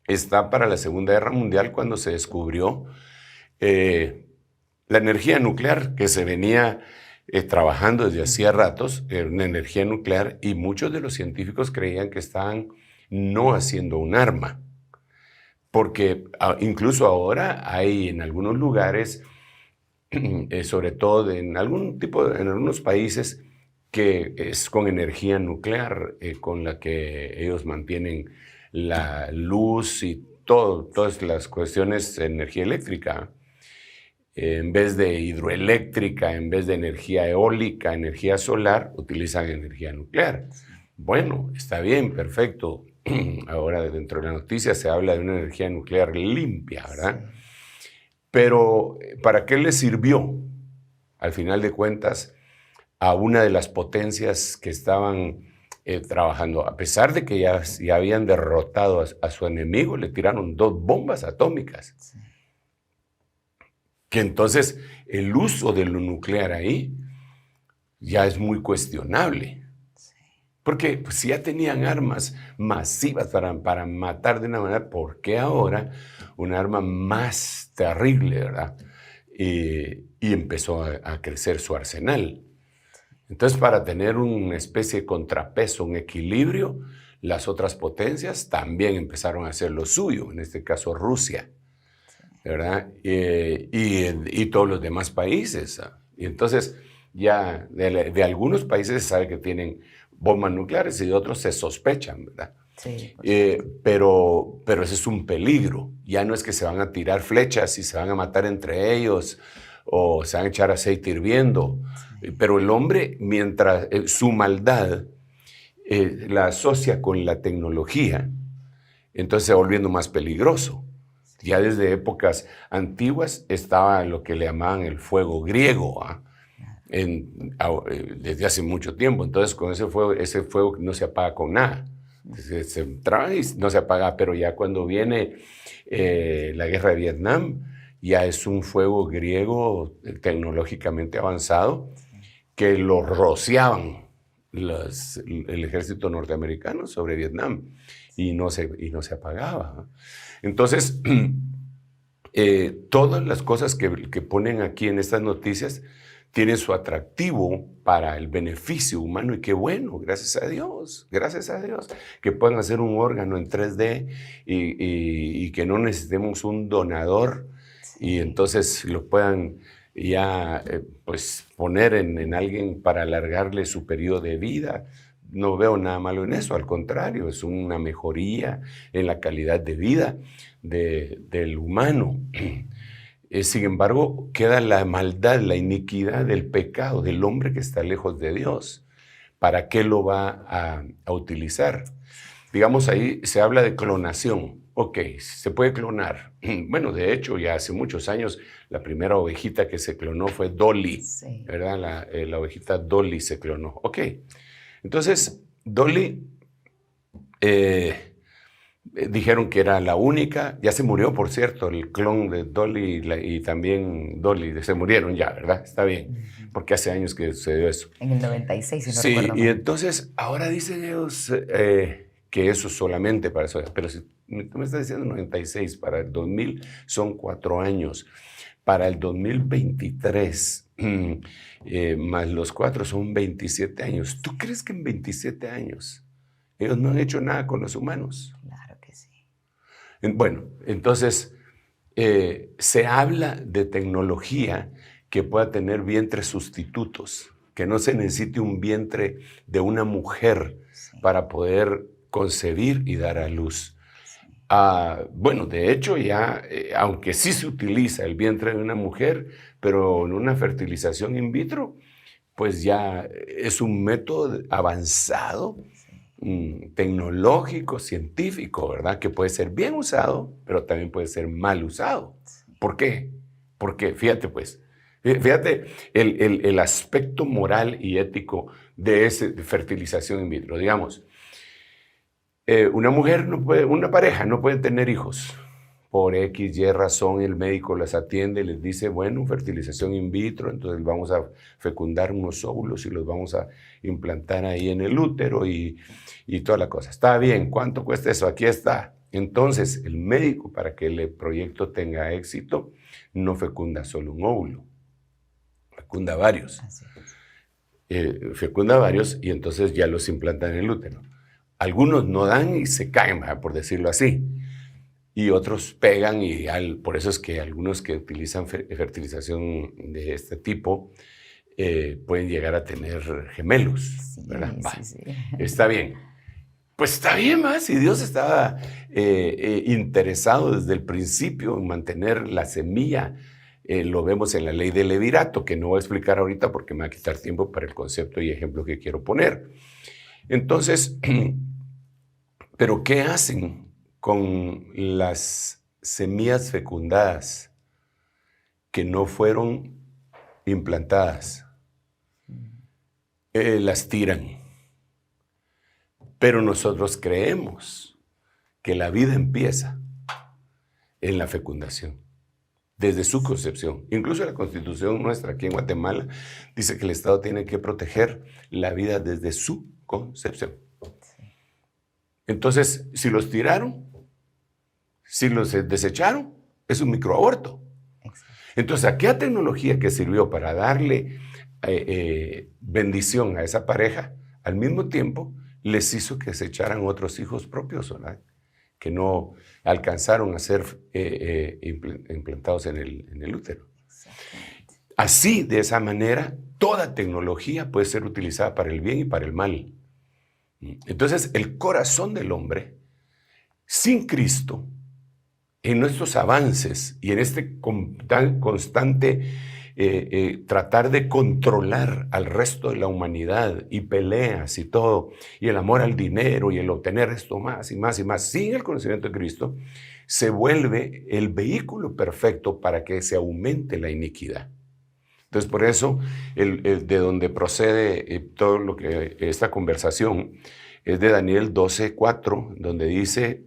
está para la Segunda Guerra Mundial, cuando se descubrió la energía nuclear, que se venía trabajando desde hacía ratos, era una energía nuclear, y muchos de los científicos creían que estaban no haciendo un arma. Porque incluso ahora hay en algunos lugares, sobre todo en algunos países, que es con energía nuclear, con la que ellos mantienen la luz y todas las cuestiones de energía eléctrica. En vez de hidroeléctrica, en vez de energía eólica, energía solar, utilizan energía nuclear. Bueno, está bien, perfecto. Ahora dentro de la noticia se habla de una energía nuclear limpia, ¿verdad? Pero ¿para qué le sirvió, al final de cuentas, a una de las potencias que estaban trabajando? A pesar de que ya habían derrotado a su enemigo, le tiraron 2 bombas atómicas. Sí. Que entonces el uso de lo nuclear ahí ya es muy cuestionable. Porque pues, si ya tenían armas masivas para matar de una manera, ¿por qué ahora un arma más terrible, verdad? Y empezó a crecer su arsenal. Entonces, para tener una especie de contrapeso, un equilibrio, las otras potencias también empezaron a hacer lo suyo, en este caso Rusia, ¿verdad? Y todos los demás países. Y entonces, ya de algunos países se sabe que tienen bombas nucleares y de otros se sospechan, ¿verdad? Sí, pero ese es un peligro. Ya no es que se van a tirar flechas y se van a matar entre ellos o se van a echar aceite hirviendo. Sí. Pero el hombre, mientras su maldad la asocia con la tecnología, entonces se va volviendo más peligroso. Ya desde épocas antiguas estaba lo que le llamaban el fuego griego, desde hace mucho tiempo. Entonces con ese fuego no se apaga con nada. Se entraba y no se apaga, pero ya cuando viene la guerra de Vietnam, ya es un fuego griego tecnológicamente avanzado que lo rociaban el ejército norteamericano sobre Vietnam y no se apagaba. Entonces, todas las cosas que ponen aquí en estas noticias tienen su atractivo para el beneficio humano, y qué bueno, gracias a Dios, que puedan hacer un órgano en 3D y que no necesitemos un donador, y entonces lo puedan ya pues poner en alguien para alargarle su periodo de vida. No veo nada malo en eso, al contrario, es una mejoría en la calidad de vida del humano. Sin embargo, queda la maldad, la iniquidad del pecado del hombre que está lejos de Dios. ¿Para qué lo va a utilizar? Digamos, ahí se habla de clonación. Ok, se puede clonar. Bueno, de hecho, ya hace muchos años, la primera ovejita que se clonó fue Dolly, sí, ¿verdad? La ovejita Dolly se clonó. Ok, entonces, Dolly, dijeron que era la única. Ya se murió, por cierto, el clon de Dolly y también Dolly. Se murieron ya, ¿verdad? Está bien, porque hace años que sucedió eso. En el 96, si no sí, recuerdo mal. Y entonces ahora dicen ellos que eso solamente para eso. Pero si tú me estás diciendo 96, para el 2000 son 4 años. para el 2023, más los 4 son 27 años. ¿Tú crees que en 27 años ellos no han hecho nada con los humanos? Claro que sí. Bueno, entonces se habla de tecnología que pueda tener vientres sustitutos, que no se necesite un vientre de una mujer para poder concebir y dar a luz. Bueno, de hecho ya, aunque sí se utiliza el vientre de una mujer, pero en una fertilización in vitro, pues ya es un método avanzado, tecnológico, científico, ¿verdad? Que puede ser bien usado, pero también puede ser mal usado. ¿Por qué? Porque, fíjate pues, fíjate el aspecto moral y ético de esa fertilización in vitro. Digamos, una pareja no puede tener hijos. Por X, Y razón, el médico las atiende y les dice, bueno, fertilización in vitro, entonces vamos a fecundar unos óvulos y los vamos a implantar ahí en el útero y toda la cosa. Está bien, ¿cuánto cuesta eso? Aquí está. Entonces, el médico, para que el proyecto tenga éxito, no fecunda solo un óvulo, fecunda varios. Fecunda varios y entonces ya los implantan en el útero. Algunos no dan y se caen, por decirlo así. Y otros pegan y por eso es que algunos que utilizan fertilización de este tipo pueden llegar a tener gemelos, ¿verdad? Sí. Está bien. Pues está bien, si Dios estaba interesado desde el principio en mantener la semilla, lo vemos en la ley del levirato, que no voy a explicar ahorita porque me va a quitar tiempo para el concepto y ejemplo que quiero poner. Entonces, ¿pero qué hacen con las semillas fecundadas que no fueron implantadas? Las tiran. Pero nosotros creemos que la vida empieza en la fecundación, desde su concepción. Incluso la Constitución nuestra aquí en Guatemala dice que el Estado tiene que proteger la vida desde su concepción. Entonces, si los tiraron, si los desecharon, es un microaborto. Entonces, aquella tecnología que sirvió para darle bendición a esa pareja, al mismo tiempo les hizo que se echaran otros hijos propios, ¿verdad? Que no alcanzaron a ser implantados en el útero. Así, de esa manera, toda tecnología puede ser utilizada para el bien y para el mal. Entonces, el corazón del hombre, sin Cristo, en nuestros avances y en este tan constante tratar de controlar al resto de la humanidad y peleas y todo, y el amor al dinero y el obtener esto más y más y más, sin el conocimiento de Cristo, se vuelve el vehículo perfecto para que se aumente la iniquidad. Entonces, por eso, de donde procede todo lo que esta conversación es de Daniel 12:4, donde dice,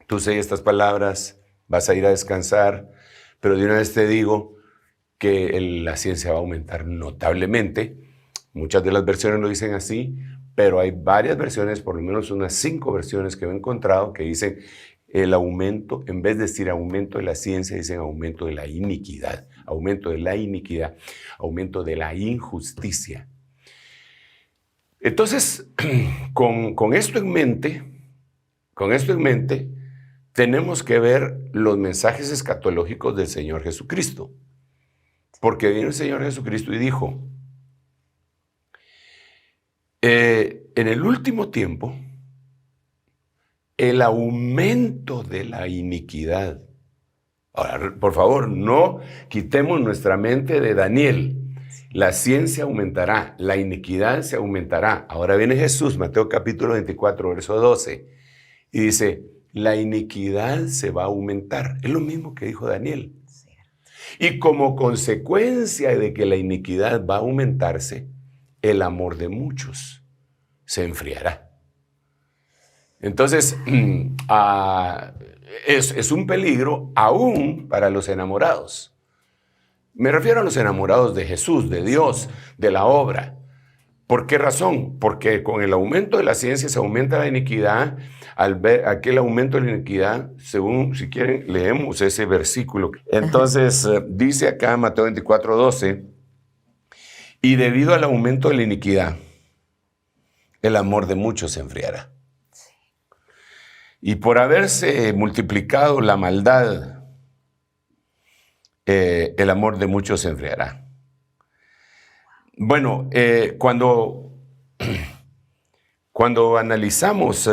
tú sé estas palabras, vas a ir a descansar, pero de una vez te digo que la ciencia va a aumentar notablemente. Muchas de las versiones lo dicen así, pero hay varias versiones, por lo menos unas 5 versiones que he encontrado, que dicen el aumento, en vez de decir aumento de la ciencia, dicen aumento de la iniquidad, aumento de la iniquidad, aumento de la injusticia. Entonces, con esto en mente, tenemos que ver los mensajes escatológicos del Señor Jesucristo. Porque vino el Señor Jesucristo y dijo, en el último tiempo, el aumento de la iniquidad. Ahora, por favor, no quitemos nuestra mente de Daniel. La ciencia aumentará, la iniquidad se aumentará. Ahora viene Jesús, Mateo capítulo 24, verso 12, y dice, la iniquidad se va a aumentar. Es lo mismo que dijo Daniel. Y como consecuencia de que la iniquidad va a aumentarse, el amor de muchos se enfriará. Entonces, es un peligro aún para los enamorados. Me refiero a los enamorados de Jesús, de Dios, de la obra. ¿Por qué razón? Porque con el aumento de la ciencia se aumenta la iniquidad. Al ver aquel aumento de la iniquidad, según, si quieren, leemos ese versículo. Entonces, dice acá Mateo 24:12, y debido al aumento de la iniquidad, el amor de muchos se enfriará. Sí. Y por haberse multiplicado la maldad, el amor de muchos se enfriará. Bueno, cuando analizamos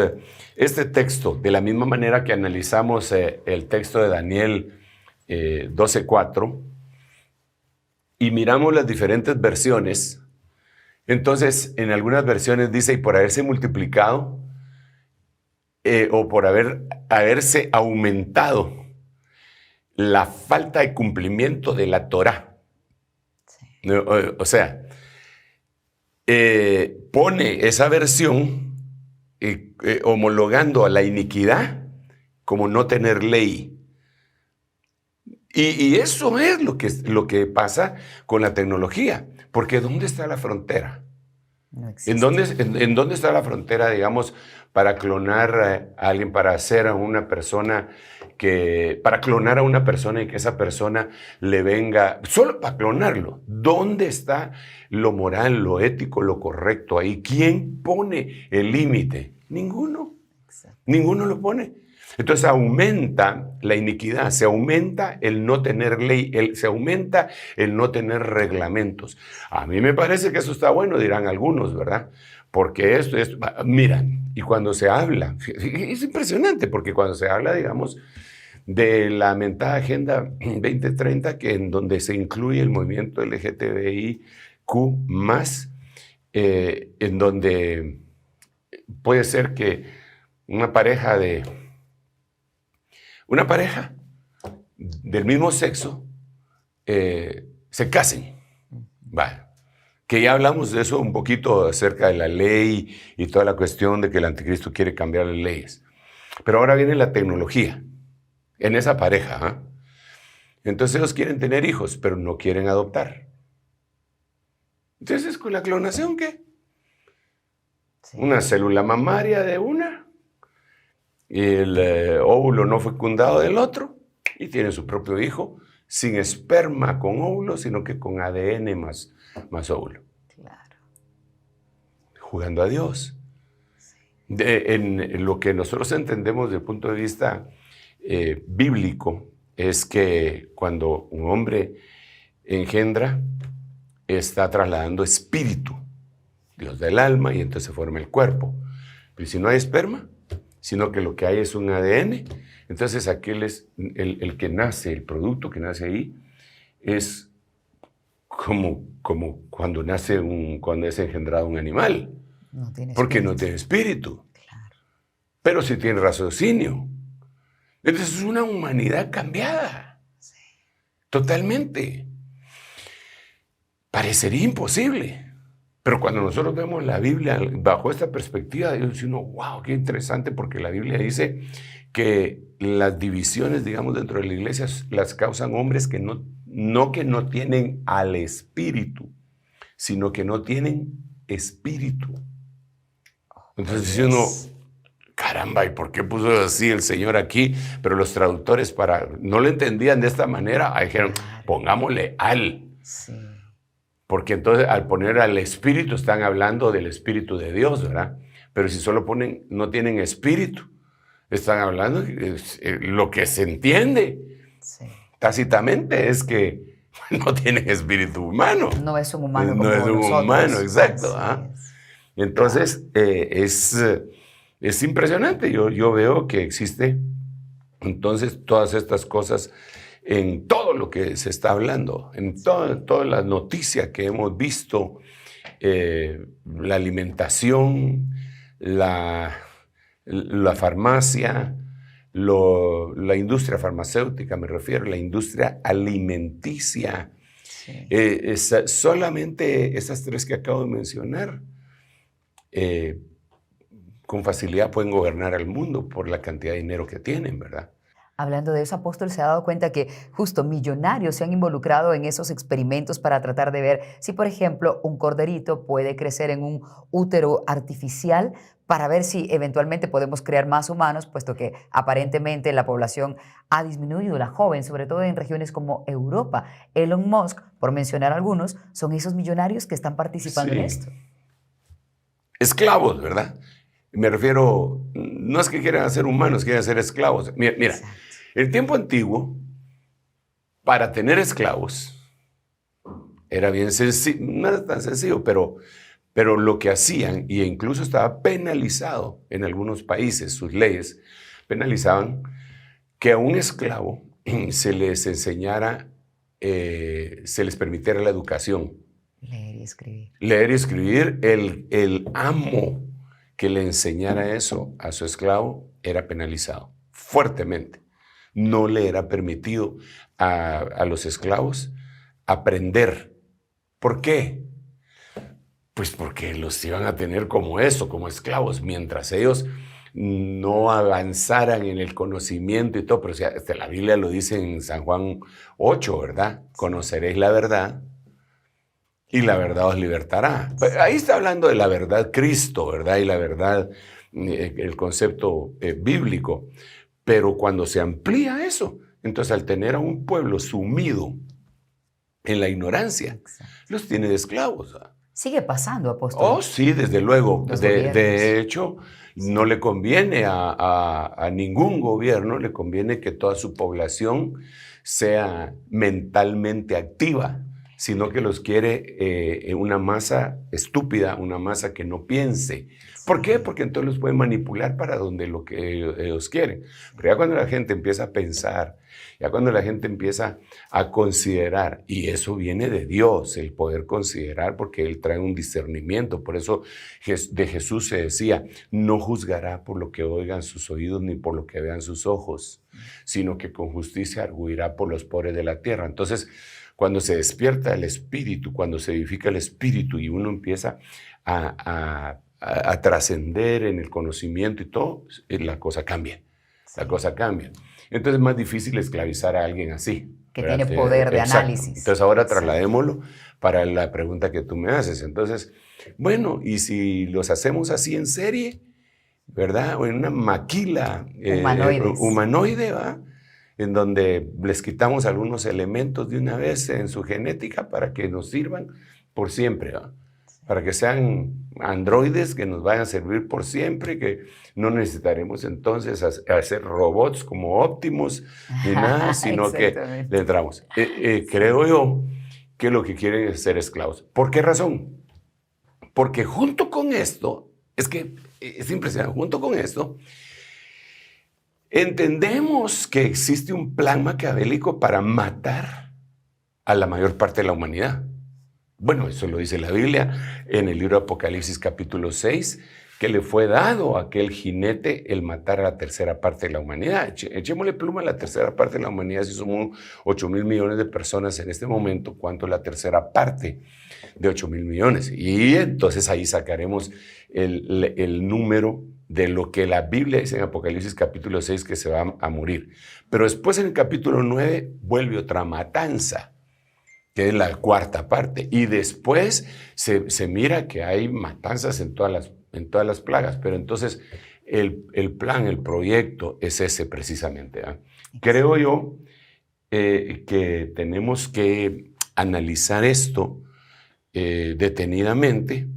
este texto, de la misma manera que analizamos el texto de Daniel 12:4, y miramos las diferentes versiones, entonces en algunas versiones dice, y por haberse multiplicado, o por haberse aumentado la falta de cumplimiento de la Torá. Sí. O sea, pone esa versión homologando a la iniquidad como no tener ley. Y eso es lo que pasa con la tecnología. Porque ¿dónde está la frontera? No existe. ¿En dónde está la frontera, digamos, para clonar a alguien, para hacer a una persona para clonar a una persona y que esa persona le venga, solo para clonarlo? ¿Dónde está lo moral, lo ético, lo correcto ahí? ¿Quién pone el límite? Ninguno. Exacto. Ninguno lo pone. Entonces aumenta la iniquidad, se aumenta el no tener ley, se aumenta el no tener reglamentos. A mí me parece que eso está bueno, dirán algunos, ¿verdad? Porque esto, mira, y cuando se habla, es impresionante, porque cuando se habla, digamos, de la mentada Agenda 2030, que en donde se incluye el movimiento LGTBIQ+, en donde puede ser que una pareja del mismo sexo se casen. Vale. Que ya hablamos de eso un poquito acerca de la ley y toda la cuestión de que el anticristo quiere cambiar las leyes. Pero ahora viene la tecnología en esa pareja. ¿Eh? Entonces ellos quieren tener hijos, pero no quieren adoptar. Entonces, ¿con la clonación qué? Sí. Una célula mamaria de una, y el óvulo no fecundado del otro, y tienen su propio hijo, sin esperma con óvulo, sino que con ADN más óvulo. Claro. Jugando a Dios. Sí. En lo que nosotros entendemos desde el punto de vista bíblico, es que cuando un hombre engendra, está trasladando espíritu, Dios del alma, y entonces se forma el cuerpo. Pero si no hay esperma, sino que lo que hay es un ADN, entonces aquel es el que nace, el producto que nace ahí, es como cuando cuando es engendrado un animal. No tiene porque espíritu. No tiene espíritu. Claro. Pero sí tiene raciocinio. Entonces es una humanidad cambiada. Sí. Totalmente. Parecería imposible. Pero cuando nosotros vemos la Biblia bajo esta perspectiva, dice uno, wow, qué interesante, porque la Biblia dice que las divisiones, digamos, dentro de la iglesia las causan hombres que no tienen al espíritu, sino que no tienen espíritu. Entonces dice uno, caramba, ¿y por qué puso así el Señor aquí? Pero los traductores no lo entendían de esta manera, dijeron, pongámosle al. Sí. Porque entonces al poner al espíritu están hablando del espíritu de Dios, ¿verdad? Pero si solo no tienen espíritu, están hablando lo que se entiende tácitamente es que no tienen espíritu humano. No es un humano como nosotros. No es un humano, exacto. Entonces es impresionante. Yo veo que existe entonces todas estas cosas en todo lo que se está hablando, en todas las noticias que hemos visto, la alimentación, la farmacia, la industria farmacéutica, me refiero, la industria alimenticia. Sí. Solamente esas tres que acabo de mencionar, con facilidad pueden gobernar al mundo por la cantidad de dinero que tienen, ¿verdad? Hablando de eso, apóstol, se ha dado cuenta que justo millonarios se han involucrado en esos experimentos para tratar de ver si, por ejemplo, un corderito puede crecer en un útero artificial para ver si eventualmente podemos crear más humanos, puesto que aparentemente la población ha disminuido, la joven, sobre todo en regiones como Europa. Elon Musk, por mencionar algunos, son esos millonarios que están participando en esto. Esclavos, ¿verdad? Me refiero, no es que quieran hacer humanos, quieren hacer esclavos. Mira, el tiempo antiguo, para tener esclavos, era bien sencillo, no era tan sencillo, pero lo que hacían, y incluso estaba penalizado en algunos países, sus leyes penalizaban que a un esclavo se les enseñara, se les permitiera la educación. Leer y escribir. Leer y escribir, el amo que le enseñara eso a su esclavo era penalizado fuertemente. No le era permitido a los esclavos aprender. ¿Por qué? Pues porque los iban a tener como eso, como esclavos, mientras ellos no avanzaran en el conocimiento y todo. Pero la Biblia lo dice en San Juan 8, ¿verdad? Conoceréis la verdad y la verdad os libertará. Ahí está hablando de la verdad Cristo, ¿verdad? Y la verdad, el concepto bíblico. Pero cuando se amplía eso, entonces al tener a un pueblo sumido en la ignorancia, los tiene de esclavos. Sigue pasando, apóstol. Oh, sí, desde luego. De hecho, no le conviene a ningún gobierno, le conviene que toda su población sea mentalmente activa, sino que los quiere una masa estúpida, una masa que no piense. ¿Por qué? Porque entonces los pueden manipular para donde lo que ellos quieren. Pero ya cuando la gente empieza a pensar, ya cuando la gente empieza a considerar, y eso viene de Dios, el poder considerar, porque Él trae un discernimiento. Por eso de Jesús se decía, no juzgará por lo que oigan sus oídos ni por lo que vean sus ojos, sino que con justicia arguirá por los pobres de la tierra. Entonces, cuando se despierta el espíritu, cuando se edifica el espíritu y uno empieza a trascender en el conocimiento y todo, la cosa cambia. Sí. La cosa cambia. Entonces es más difícil esclavizar a alguien así. Que tiene poder de análisis. Entonces ahora trasladémoslo para la pregunta que tú me haces. Entonces, bueno, y si los hacemos así en serie, ¿verdad? O en una maquila humanoide, ¿va? En donde les quitamos algunos elementos de una vez en su genética para que nos sirvan por siempre, ¿va? Para que sean androides que nos vayan a servir por siempre, que no necesitaremos entonces hacer robots como Optimus ni nada, sino que le entramos. Creo yo que lo que quieren es ser esclavos. ¿Por qué razón? Porque junto con esto, es que es impresionante, junto con esto, entendemos que existe un plan maquiavélico para matar a la mayor parte de la humanidad. Bueno, eso lo dice la Biblia en el libro de Apocalipsis capítulo 6, que le fue dado a aquel jinete el matar a la tercera parte de la humanidad. Echémosle pluma a la tercera parte de la humanidad. Si somos 8,000 millones de personas en este momento, ¿cuánto es la tercera parte de 8,000 millones? Y entonces ahí sacaremos el número de lo que la Biblia dice en Apocalipsis capítulo 6 que se va a morir. Pero después en el capítulo 9 vuelve otra matanza, que es la cuarta parte. Y después se mira que hay matanzas en todas las plagas. Pero entonces el plan, el proyecto es ese precisamente, ¿eh? Creo yo que tenemos que analizar esto detenidamente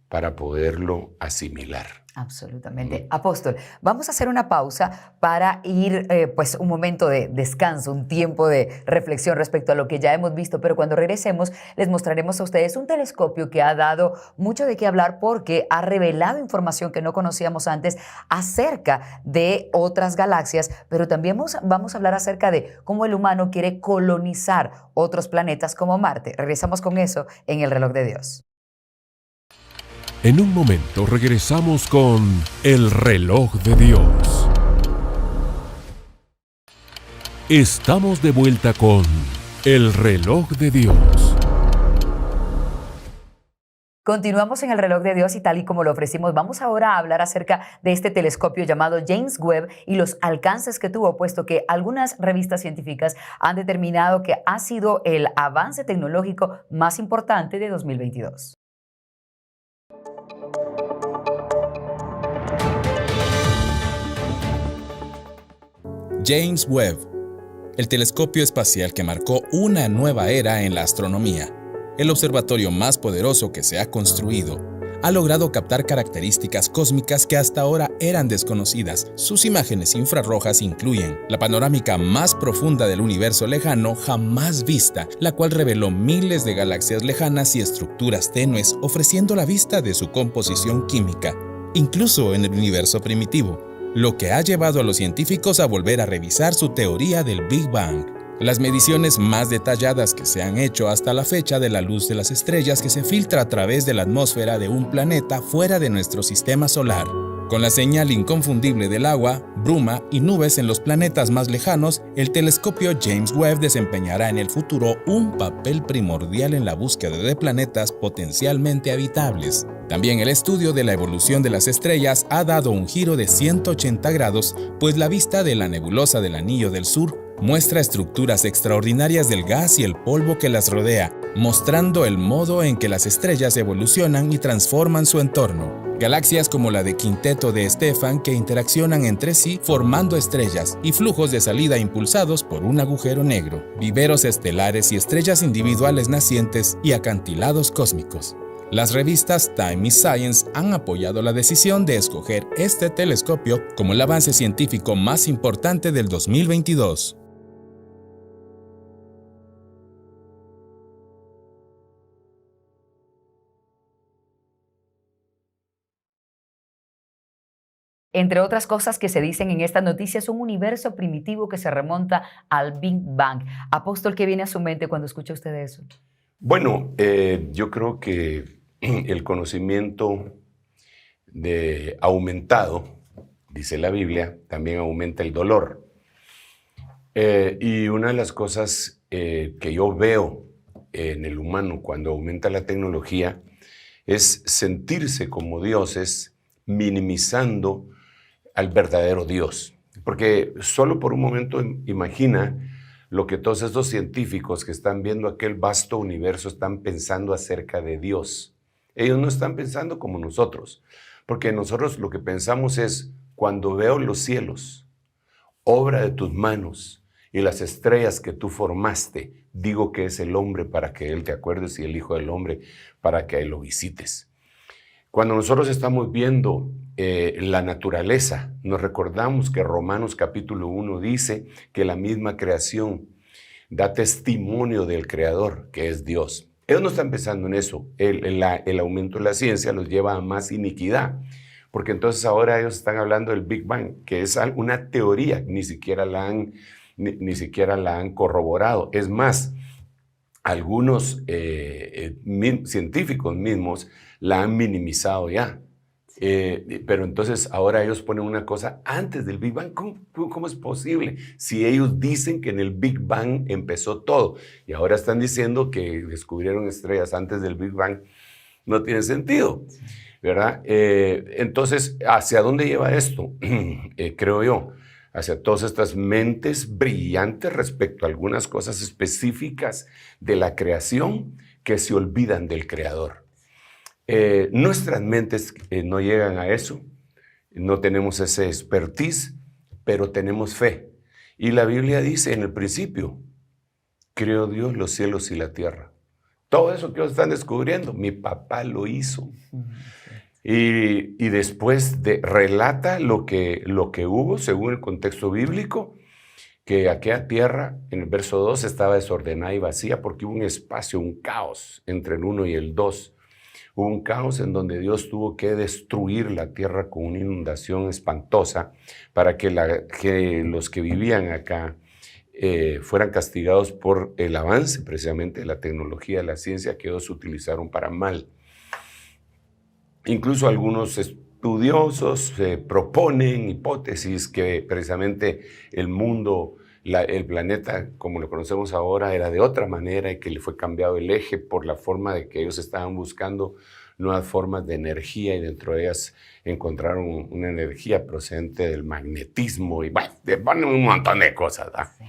para poderlo asimilar. Absolutamente. Apóstol, vamos a hacer una pausa para ir pues un momento de descanso, un tiempo de reflexión respecto a lo que ya hemos visto, pero cuando regresemos les mostraremos a ustedes un telescopio que ha dado mucho de qué hablar porque ha revelado información que no conocíamos antes acerca de otras galaxias, pero también vamos a hablar acerca de cómo el humano quiere colonizar otros planetas como Marte. Regresamos con eso en El Reloj de Dios. En un momento regresamos con El Reloj de Dios. Estamos de vuelta con El Reloj de Dios. Continuamos en el reloj de Dios y tal y como lo ofrecimos, vamos ahora a hablar acerca de este telescopio llamado James Webb y los alcances que tuvo, puesto que algunas revistas científicas han determinado que ha sido el avance tecnológico más importante de 2022. James Webb, el telescopio espacial que marcó una nueva era en la astronomía. El observatorio más poderoso que se ha construido ha logrado captar características cósmicas que hasta ahora eran desconocidas. Sus imágenes infrarrojas incluyen la panorámica más profunda del universo lejano jamás vista, la cual reveló miles de galaxias lejanas y estructuras tenues, ofreciendo la vista de su composición química, incluso en el universo primitivo, lo que ha llevado a los científicos a volver a revisar su teoría del Big Bang. Las mediciones más detalladas que se han hecho hasta la fecha de la luz de las estrellas que se filtra a través de la atmósfera de un planeta fuera de nuestro sistema solar. Con la señal inconfundible del agua, bruma y nubes en los planetas más lejanos, el telescopio James Webb desempeñará en el futuro un papel primordial en la búsqueda de planetas potencialmente habitables. También el estudio de la evolución de las estrellas ha dado un giro de 180 grados, pues la vista de la nebulosa del Anillo del Sur muestra estructuras extraordinarias del gas y el polvo que las rodea, mostrando el modo en que las estrellas evolucionan y transforman su entorno. Galaxias como la de Quinteto de Stefan que interaccionan entre sí formando estrellas y flujos de salida impulsados por un agujero negro, viveros estelares y estrellas individuales nacientes y acantilados cósmicos. Las revistas Time y Science han apoyado la decisión de escoger este telescopio como el avance científico más importante del 2022. Entre otras cosas que se dicen en esta noticia, es un universo primitivo que se remonta al Big Bang. Apóstol, ¿qué viene a su mente cuando escucha usted eso? Bueno, yo creo que el conocimiento aumentado, dice la Biblia, también aumenta el dolor. Y una de las cosas que yo veo en el humano cuando aumenta la tecnología es sentirse como dioses, minimizando al verdadero Dios. Porque solo por un momento imagina lo que todos estos científicos que están viendo aquel vasto universo están pensando acerca de Dios. Ellos no están pensando como nosotros, porque nosotros lo que pensamos es, cuando veo los cielos, obra de tus manos, y las estrellas que tú formaste, digo que es el hombre para que él te acuerdes y el Hijo del Hombre para que él lo visites. Cuando nosotros estamos viendo la naturaleza, nos recordamos que Romanos capítulo 1 dice que la misma creación da testimonio del Creador, que es Dios. Ellos no están pensando en eso. El aumento de la ciencia los lleva a más iniquidad, porque entonces ahora ellos están hablando del Big Bang, que es una teoría, ni siquiera la han corroborado. Es más, algunos científicos mismos la han minimizado ya. Pero entonces ahora ellos ponen una cosa antes del Big Bang. ¿Cómo es posible? Si ellos dicen que en el Big Bang empezó todo y ahora están diciendo que descubrieron estrellas antes del Big Bang, no tiene sentido, ¿verdad? Entonces, ¿hacia dónde lleva esto? Creo yo, hacia todas estas mentes brillantes respecto a algunas cosas específicas de la creación que se olvidan del Creador. Nuestras mentes no llegan a eso, no tenemos ese expertise, pero tenemos fe. Y la Biblia dice en el principio, creó Dios los cielos y la tierra. Todo eso que ellos están descubriendo, mi papá lo hizo. Y después relata lo que hubo según el contexto bíblico, que aquella tierra, en el verso 2, estaba desordenada y vacía porque hubo un espacio, un caos entre el 1 y el 2. Hubo un caos en donde Dios tuvo que destruir la tierra con una inundación espantosa para que los que vivían acá fueran castigados por el avance precisamente de la tecnología, de la ciencia que ellos utilizaron para mal. Incluso algunos estudiosos proponen hipótesis que precisamente el mundo, el planeta como lo conocemos ahora era de otra manera y que le fue cambiado el eje por la forma de que ellos estaban buscando nuevas formas de energía y dentro de ellas encontraron una energía procedente del magnetismo y bueno, te ponen un montón de cosas, ¿verdad? Sí.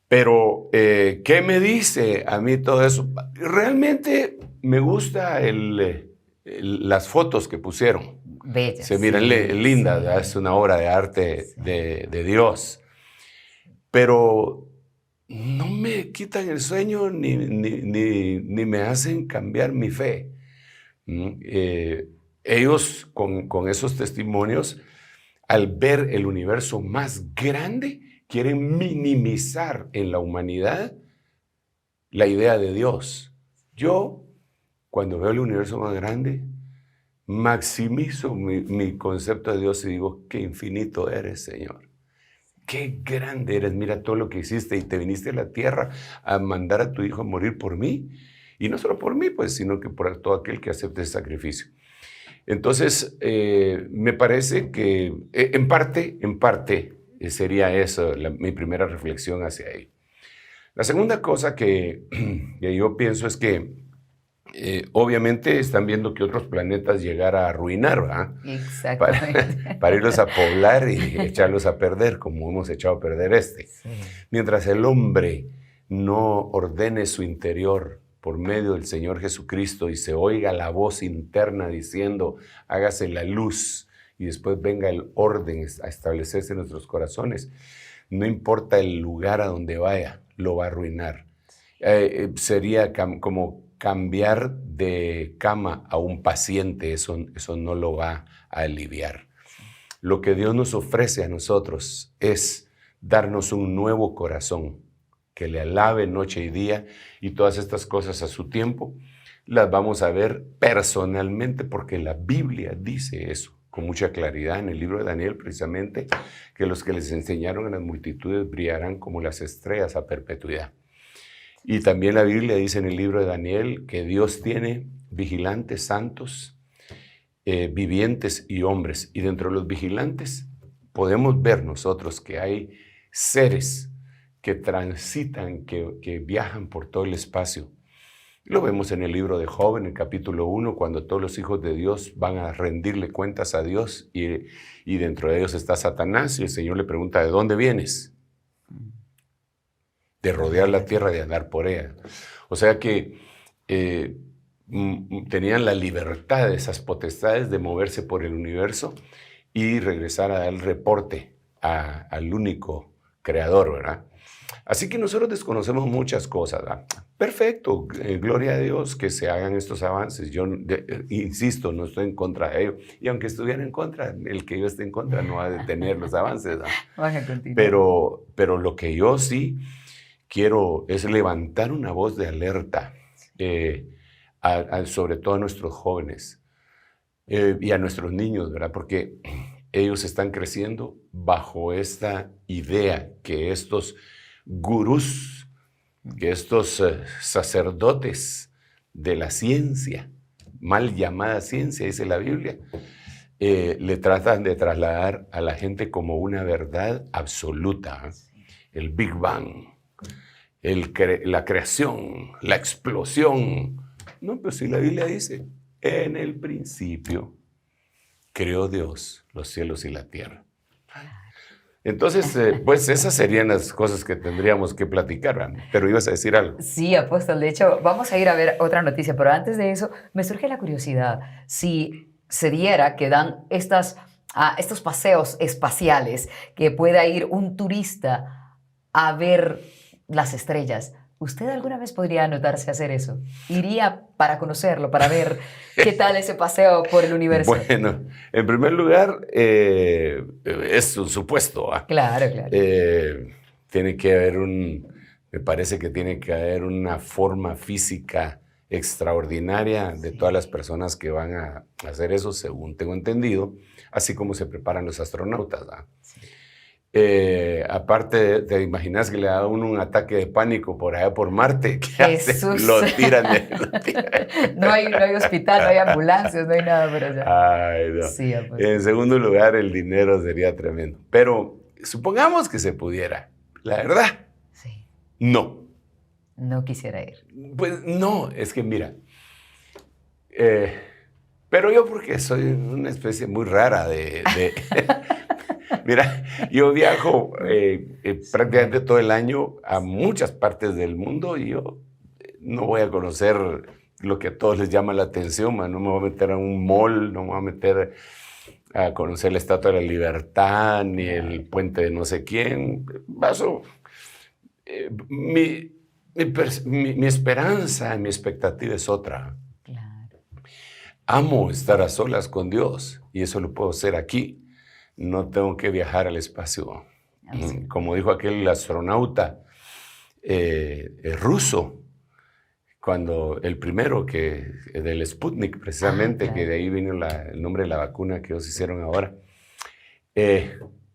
Pero, ¿qué me dice a mí todo eso? Realmente me gusta las fotos que pusieron. Bellas. Se miran lindas, sí. Es una obra de arte sí. de Dios. Pero no me quitan el sueño ni me hacen cambiar mi fe. Ellos, con esos testimonios, al ver el universo más grande, quieren minimizar en la humanidad la idea de Dios. Yo, cuando veo el universo más grande, maximizo mi concepto de Dios y digo, qué infinito eres, Señor. Qué grande eres, mira todo lo que hiciste y te viniste a la tierra a mandar a tu hijo a morir por mí. Y no solo por mí, pues, sino que por todo aquel que acepte ese sacrificio. Entonces, me parece que en parte, sería eso mi primera reflexión hacia ahí. La segunda cosa que yo pienso es que obviamente están viendo que otros planetas llegar a arruinar, ¿verdad? Exactamente. Para irlos a poblar y echarlos a perder, como hemos echado a perder este. Sí. Mientras el hombre no ordene su interior por medio del Señor Jesucristo y se oiga la voz interna diciendo, hágase la luz, y después venga el orden a establecerse en nuestros corazones, no importa el lugar a donde vaya, lo va a arruinar. Sería como cambiar de cama a un paciente, eso no lo va a aliviar. Lo que Dios nos ofrece a nosotros es darnos un nuevo corazón, que le alabe noche y día, y todas estas cosas a su tiempo las vamos a ver personalmente, porque la Biblia dice eso con mucha claridad en el libro de Daniel, precisamente, que los que les enseñaron a las multitudes brillarán como las estrellas a perpetuidad. Y también la Biblia dice en el libro de Daniel que Dios tiene vigilantes santos, vivientes y hombres. Y dentro de los vigilantes podemos ver nosotros que hay seres que transitan, que viajan por todo el espacio. Lo vemos en el libro de Job, en el capítulo 1, cuando todos los hijos de Dios van a rendirle cuentas a Dios y dentro de ellos está Satanás y el Señor le pregunta, ¿de dónde vienes? De rodear la tierra, de andar por ella. O sea que tenían la libertad de esas potestades de moverse por el universo y regresar a dar el reporte al único creador, ¿verdad? Así que nosotros desconocemos muchas cosas, ¿verdad? Perfecto, gloria a Dios que se hagan estos avances. Yo insisto, no estoy en contra de ello. Y aunque estuviera en contra, el que yo esté en contra no va a detener los avances, ¿verdad? Van a continuar. Pero lo que yo sí quiero es levantar una voz de alerta, sobre todo a nuestros jóvenes y a nuestros niños, ¿verdad? Porque ellos están creciendo bajo esta idea que estos gurús, que estos sacerdotes de la ciencia, mal llamada ciencia, dice la Biblia, le tratan de trasladar a la gente como una verdad absoluta. El Big Bang, la creación, la explosión. No, pero si la Biblia dice, en el principio creó Dios los cielos y la tierra. Entonces, pues esas serían las cosas que tendríamos que platicar, ¿verdad? Pero ibas a decir algo. Sí, apóstol. De hecho, vamos a ir a ver otra noticia, pero antes de eso, me surge la curiosidad. Si se diera que dan estos paseos espaciales, que pueda ir un turista a ver las estrellas, ¿usted alguna vez podría anotarse a hacer eso? ¿Iría para conocerlo, para ver qué tal ese paseo por el universo? Bueno, en primer lugar, es un supuesto. Claro, claro. Tiene que haber me parece que tiene que haber una forma física extraordinaria de todas las personas que van a hacer eso, según tengo entendido, así como se preparan los astronautas, ¿verdad? Sí. Aparte, ¿te imaginas que le da a uno un ataque de pánico por allá por Marte? ¿Qué Jesús. Lo tiran. No hay hospital, no hay ambulancias, no hay nada por allá. Ay, no. Sí, pues. En segundo lugar, el dinero sería tremendo. Pero supongamos que se pudiera. La verdad, sí. No. No quisiera ir. Pues no, es que mira, Pero yo porque soy una especie muy rara Mira, yo viajo prácticamente todo el año a muchas partes del mundo y yo no voy a conocer lo que a todos les llama la atención, no me voy a meter a un mall, no me voy a meter a conocer la Estatua de la Libertad, ni el puente de no sé quién. Mi esperanza, mi expectativa es otra. Claro. Amo estar a solas con Dios y eso lo puedo hacer aquí. No tengo que viajar al espacio. Como dijo aquel astronauta ruso, cuando el primero del Sputnik, precisamente, claro, que de ahí vino el nombre de la vacuna que ellos hicieron ahora,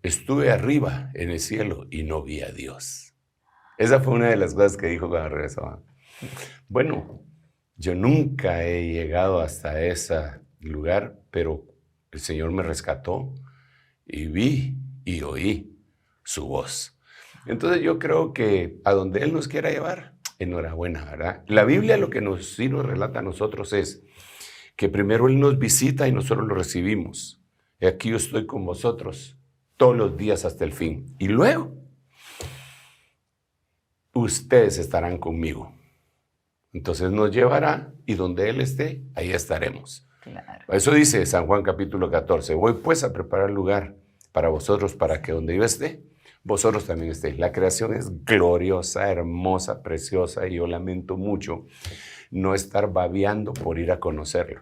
estuve arriba en el cielo y no vi a Dios. Esa fue una de las cosas que dijo cuando regresó. Bueno, yo nunca he llegado hasta ese lugar, pero el Señor me rescató y vi y oí su voz. Entonces yo creo que a donde Él nos quiera llevar, enhorabuena, ¿verdad? La Biblia lo que sí nos relata a nosotros es que primero Él nos visita y nosotros lo recibimos. Y aquí yo estoy con vosotros todos los días hasta el fin. Y luego, ustedes estarán conmigo. Entonces nos llevará y donde Él esté, ahí estaremos. Claro. Eso dice San Juan capítulo 14. Voy pues a preparar lugar para vosotros, para que donde yo esté, vosotros también estéis. La creación es gloriosa, hermosa, preciosa, y yo lamento mucho no estar babeando por ir a conocerlo.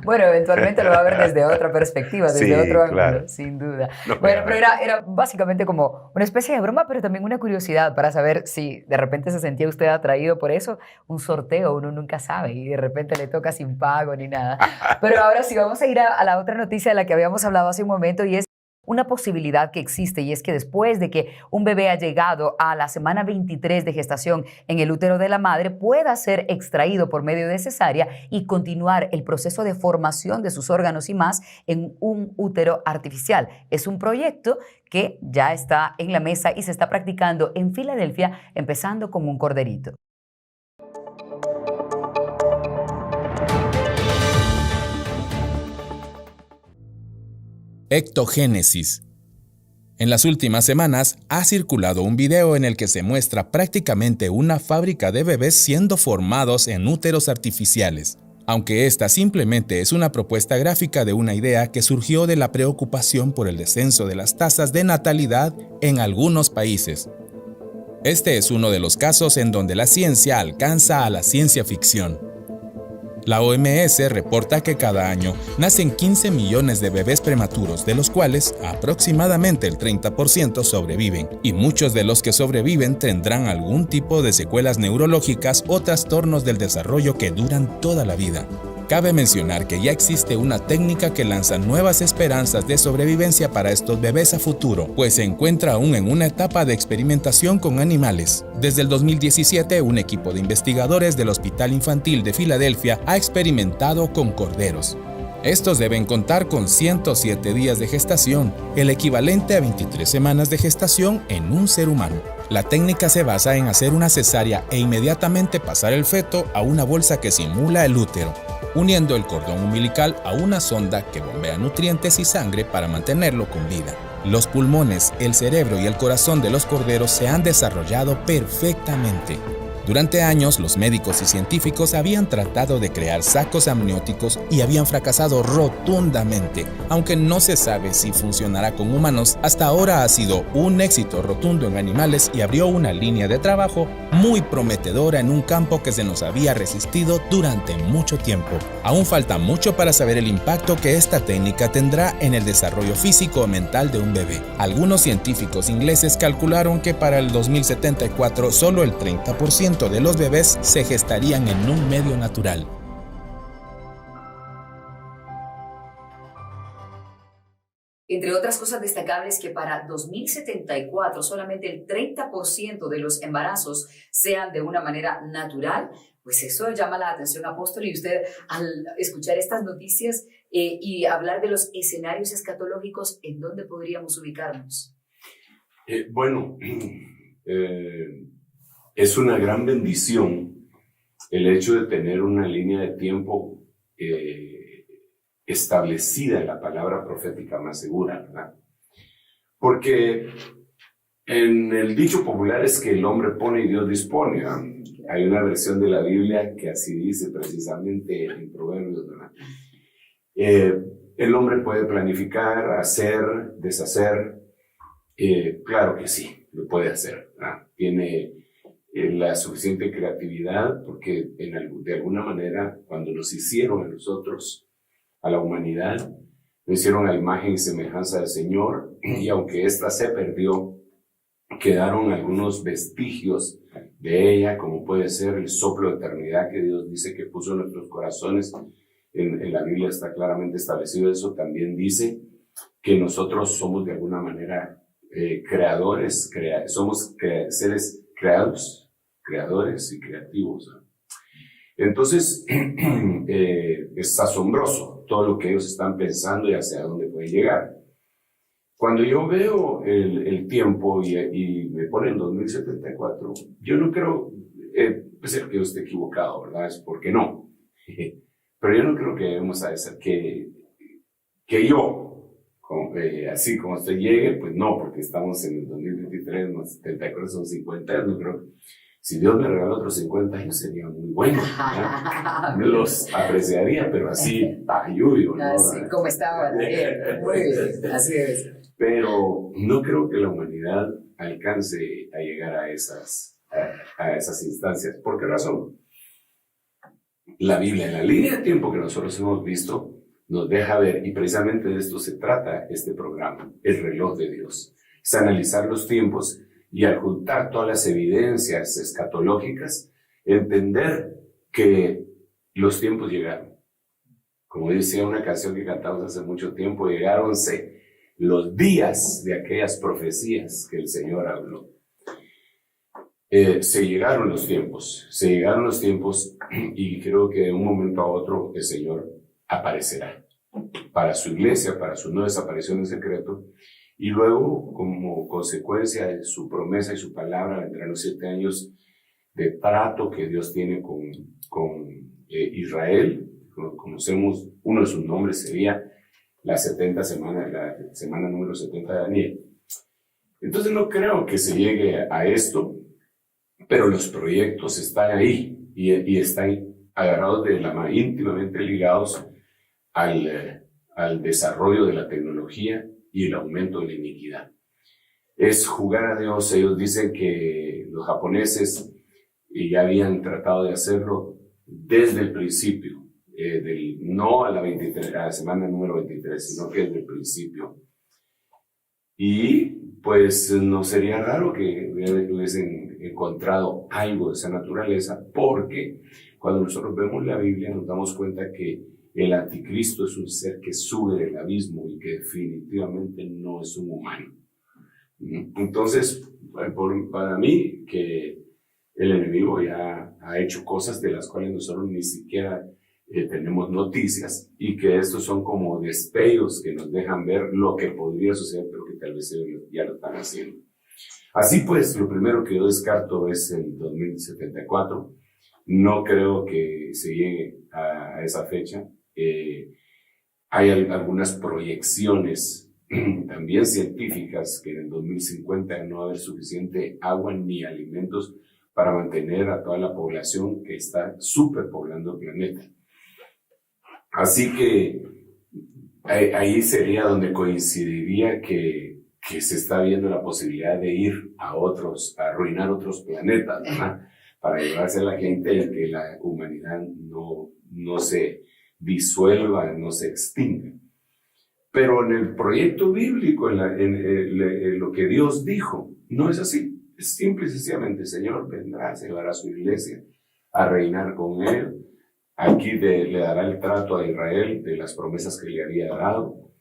Bueno, eventualmente lo va a ver desde otra perspectiva, desde otro ángulo, claro, sin duda. No, bueno, pero era básicamente como una especie de broma, pero también una curiosidad para saber si de repente se sentía usted atraído por eso. Un sorteo, uno nunca sabe, y de repente le toca sin pago ni nada. Pero ahora sí, vamos a ir a la otra noticia de la que habíamos hablado hace un momento, y es una posibilidad que existe, y es que después de que un bebé ha llegado a la semana 23 de gestación en el útero de la madre, pueda ser extraído por medio de cesárea y continuar el proceso de formación de sus órganos y más en un útero artificial. Es un proyecto que ya está en la mesa y se está practicando en Filadelfia, empezando con un corderito. Ectogénesis. En las últimas semanas ha circulado un video en el que se muestra prácticamente una fábrica de bebés siendo formados en úteros artificiales, aunque esta simplemente es una propuesta gráfica de una idea que surgió de la preocupación por el descenso de las tasas de natalidad en algunos países. Este es uno de los casos en donde la ciencia alcanza a la ciencia ficción. La OMS reporta que cada año nacen 15 millones de bebés prematuros, de los cuales aproximadamente el 30% sobreviven, y muchos de los que sobreviven tendrán algún tipo de secuelas neurológicas o trastornos del desarrollo que duran toda la vida. Cabe mencionar que ya existe una técnica que lanza nuevas esperanzas de sobrevivencia para estos bebés a futuro, pues se encuentra aún en una etapa de experimentación con animales. Desde el 2017, un equipo de investigadores del Hospital Infantil de Filadelfia ha experimentado con corderos. Estos deben contar con 107 días de gestación, el equivalente a 23 semanas de gestación en un ser humano. La técnica se basa en hacer una cesárea e inmediatamente pasar el feto a una bolsa que simula el útero, uniendo el cordón umbilical a una sonda que bombea nutrientes y sangre para mantenerlo con vida. Los pulmones, el cerebro y el corazón de los corderos se han desarrollado perfectamente. Durante años, los médicos y científicos habían tratado de crear sacos amnióticos y habían fracasado rotundamente. Aunque no se sabe si funcionará con humanos, hasta ahora ha sido un éxito rotundo en animales y abrió una línea de trabajo muy prometedora en un campo que se nos había resistido durante mucho tiempo. Aún falta mucho para saber el impacto que esta técnica tendrá en el desarrollo físico o mental de un bebé. Algunos científicos ingleses calcularon que para el 2074 solo el 30% de los bebés se gestarían en un medio natural. Entre otras cosas destacables, que para 2074 solamente el 30% de los embarazos sean de una manera natural. Pues eso llama la atención, apóstol, y usted al escuchar estas noticias y hablar de los escenarios escatológicos, ¿en dónde podríamos ubicarnos? Es una gran bendición el hecho de tener una línea de tiempo establecida en la palabra profética más segura, ¿verdad? Porque en el dicho popular es que el hombre pone y Dios dispone, ¿verdad? Hay una versión de la Biblia que así dice precisamente en Proverbios, ¿verdad? El hombre puede planificar, hacer, deshacer. Claro que sí, lo puede hacer, ¿verdad? Tiene la suficiente creatividad porque de alguna manera cuando nos hicieron a nosotros, a la humanidad, lo hicieron a imagen y semejanza del Señor, y aunque ésta se perdió, quedaron algunos vestigios de ella, como puede ser el soplo de eternidad que Dios dice que puso en nuestros corazones. En la Biblia está claramente establecido eso. También dice que nosotros somos de alguna manera creadores, somos seres creados, creadores y creativos, ¿no? Entonces, es asombroso todo lo que ellos están pensando y hacia dónde puede llegar. Cuando yo veo el tiempo y me ponen 2074, yo no creo, puede ser que yo esté equivocado, ¿verdad? Es porque no. Pero yo no creo que debemos hacer que yo, así como usted llegue, pues no, porque estamos en el 2023, más 74 son 50, no creo que... Si Dios me regala otros 50 años sería muy bueno, ¿no? Me los apreciaría, pero así, lluvio, ¿no? Así como estaba. Muy bien, así es. Pero no creo que la humanidad alcance a llegar a esas instancias. ¿Por qué razón? La Biblia, en la línea de tiempo que nosotros hemos visto, nos deja ver, y precisamente de esto se trata este programa, el reloj de Dios. Es analizar los tiempos y al juntar todas las evidencias escatológicas, entender que los tiempos llegaron. Como decía una canción que cantamos hace mucho tiempo, llegáronse los días de aquellas profecías que el Señor habló. Se llegaron los tiempos y creo que de un momento a otro el Señor aparecerá para su iglesia, para su no desaparición en secreto. Y luego, como consecuencia de su promesa y su palabra, vendrán los 7 años de trato que Dios tiene con Israel. Como conocemos, uno de sus nombres sería la semana número 70 de Daniel. Entonces no creo que se llegue a esto, pero los proyectos están ahí y están agarrados íntimamente ligados al desarrollo de la tecnología y el aumento de la iniquidad. Es jugar a Dios. Ellos dicen que los japoneses ya habían tratado de hacerlo desde el principio, no a la semana número 23, sino que desde el principio. Y pues no sería raro que hubiesen encontrado algo de esa naturaleza, porque cuando nosotros vemos la Biblia nos damos cuenta que el anticristo es un ser que sube del abismo y que definitivamente no es un humano. Entonces, para mí, que el enemigo ya ha hecho cosas de las cuales nosotros ni siquiera tenemos noticias, y que estos son como destellos que nos dejan ver lo que podría suceder, pero que tal vez ellos ya lo están haciendo. Así pues, lo primero que yo descarto es el 2074. No creo que se llegue a esa fecha. Hay algunas proyecciones también científicas que en el 2050 no va a haber suficiente agua ni alimentos para mantener a toda la población que está superpoblando el planeta. Así que ahí sería donde coincidiría que se está viendo la posibilidad de ir a arruinar otros planetas, ¿verdad? Para llevarse a la gente y que la humanidad no se disuelva, no se extinga. Pero en el proyecto bíblico, en lo que Dios dijo, no es así. Es simple y sencillamente: el Señor vendrá, se llevará a su iglesia a reinar con él. Aquí le dará el trato a Israel de las promesas que le había dado.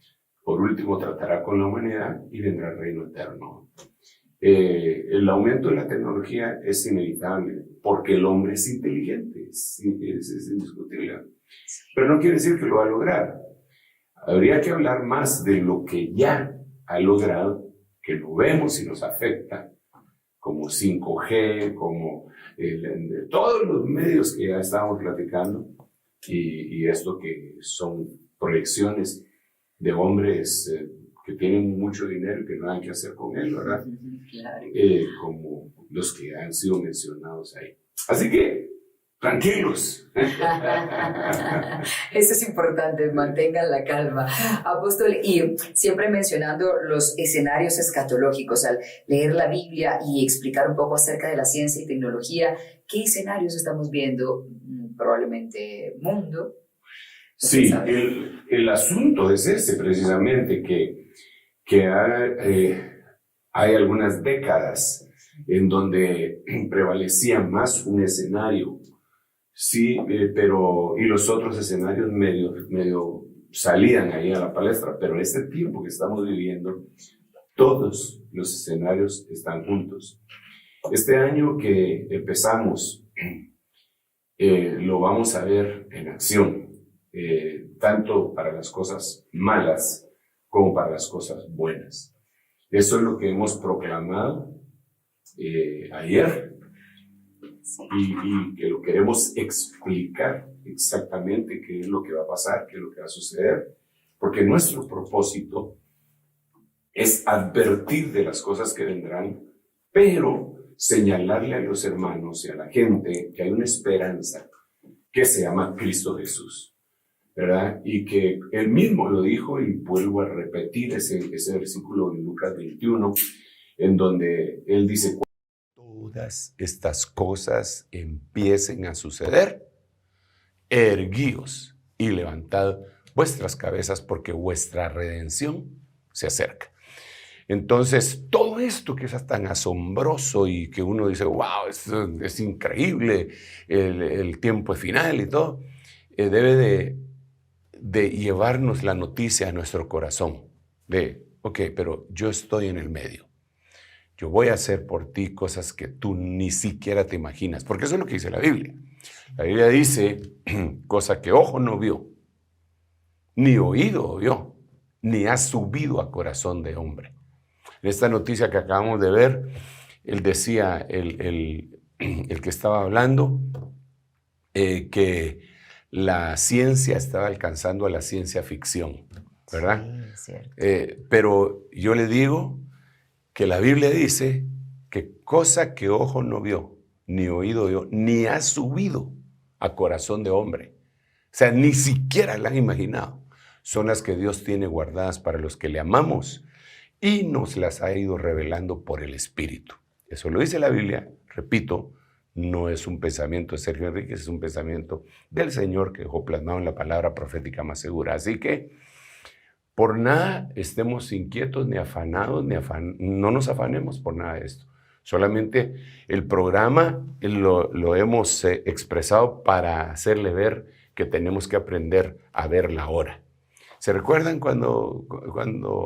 Por último, tratará con la humanidad y vendrá el reino eterno. El aumento de la tecnología es inevitable porque el hombre es inteligente, es indiscutible. Pero no quiere decir que lo va a lograr. Habría que hablar más de lo que ya ha logrado, que lo vemos y nos afecta, como 5G, como todos los medios que ya estábamos platicando, y esto que son proyecciones de hombres que tienen mucho dinero y que no hay que hacer con él, ¿verdad? Claro. Como los que han sido mencionados ahí. Así que, tranquilos. Eso es importante, mantengan la calma. Apóstol, y siempre mencionando los escenarios escatológicos, al leer la Biblia y explicar un poco acerca de la ciencia y tecnología, ¿qué escenarios estamos viendo? Probablemente mundo. Sí, el asunto es ese precisamente, que hay algunas décadas en donde prevalecía más un escenario, sí, y los otros escenarios medio salían ahí a la palestra, pero este tiempo que estamos viviendo, todos los escenarios están juntos. Este año que empezamos, lo vamos a ver en acción, tanto para las cosas malas como para las cosas buenas. Eso es lo que hemos proclamado ayer, y que lo queremos explicar exactamente qué es lo que va a pasar, qué es lo que va a suceder, porque nuestro propósito es advertir de las cosas que vendrán, pero señalarle a los hermanos y a la gente que hay una esperanza que se llama Cristo Jesús, ¿verdad? Y que él mismo lo dijo, y vuelvo a repetir ese versículo en Lucas 21, en donde él dice: todas estas cosas empiecen a suceder, erguíos y levantad vuestras cabezas, porque vuestra redención se acerca. Entonces, todo esto que es tan asombroso y que uno dice, wow, es increíble, el tiempo es final y todo, debe de llevarnos la noticia a nuestro corazón de, ok, pero yo estoy en el medio. Yo voy a hacer por ti cosas que tú ni siquiera te imaginas, porque eso es lo que dice la Biblia. La Biblia dice, cosa que ojo no vio, ni oído oyó, ni ha subido a corazón de hombre. En esta noticia que acabamos de ver, él decía, el que estaba hablando, que la ciencia estaba alcanzando a la ciencia ficción, ¿verdad? Sí, es cierto. Pero yo le digo que la Biblia dice que cosa que ojo no vio, ni oído oyó, ni ha subido a corazón de hombre. O sea, ni siquiera la han imaginado. Son las que Dios tiene guardadas para los que le amamos y nos las ha ido revelando por el Espíritu. Eso lo dice la Biblia, repito, no es un pensamiento de Sergio Enríquez, es un pensamiento del Señor que dejó plasmado en la palabra profética más segura. Así que por nada estemos inquietos ni afanados, no nos afanemos por nada de esto. Solamente el programa lo hemos expresado para hacerle ver que tenemos que aprender a ver la hora. ¿Se recuerdan cuando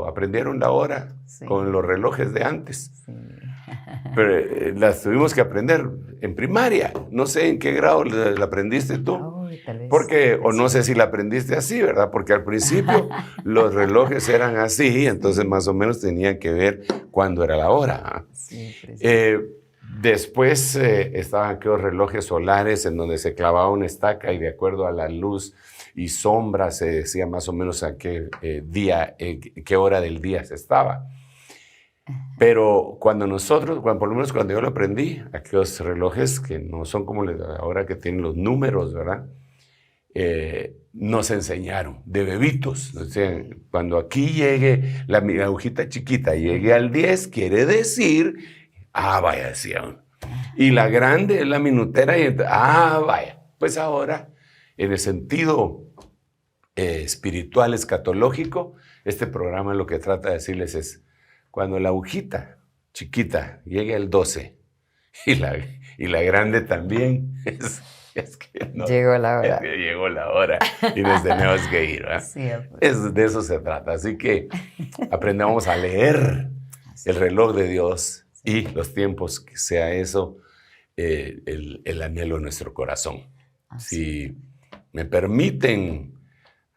aprendieron la hora? Sí. Con los relojes de antes? Sí. Pero las tuvimos que aprender en primaria. No sé en qué grado la aprendiste tú. Tal vez, porque, o no sé si la aprendiste así, ¿verdad? Porque al principio los relojes eran así, entonces más o menos tenían que ver cuándo era la hora. Sí, después estaban aquellos relojes solares en donde se clavaba una estaca y de acuerdo a la luz y sombra se decía más o menos a qué qué hora del día se estaba. Pero por lo menos cuando yo lo aprendí, aquellos relojes que no son como ahora que tienen los números, ¿verdad? Nos enseñaron de bebitos. O sea, cuando aquí llegue la agujita chiquita, llegue al 10, quiere decir, vaya, decían. Y la grande es la minutera, y vaya. Pues ahora, en el sentido espiritual, escatológico, este programa lo que trata de decirles es, cuando la agujita chiquita llegue al 12 y la grande también, es que no. Llegó la hora. Llegó la hora y nos tenemos que ir, ¿verdad? Sí, de eso se trata. Así que aprendamos a leer el reloj de Dios y los tiempos, que sea eso el anhelo de nuestro corazón. Si me permiten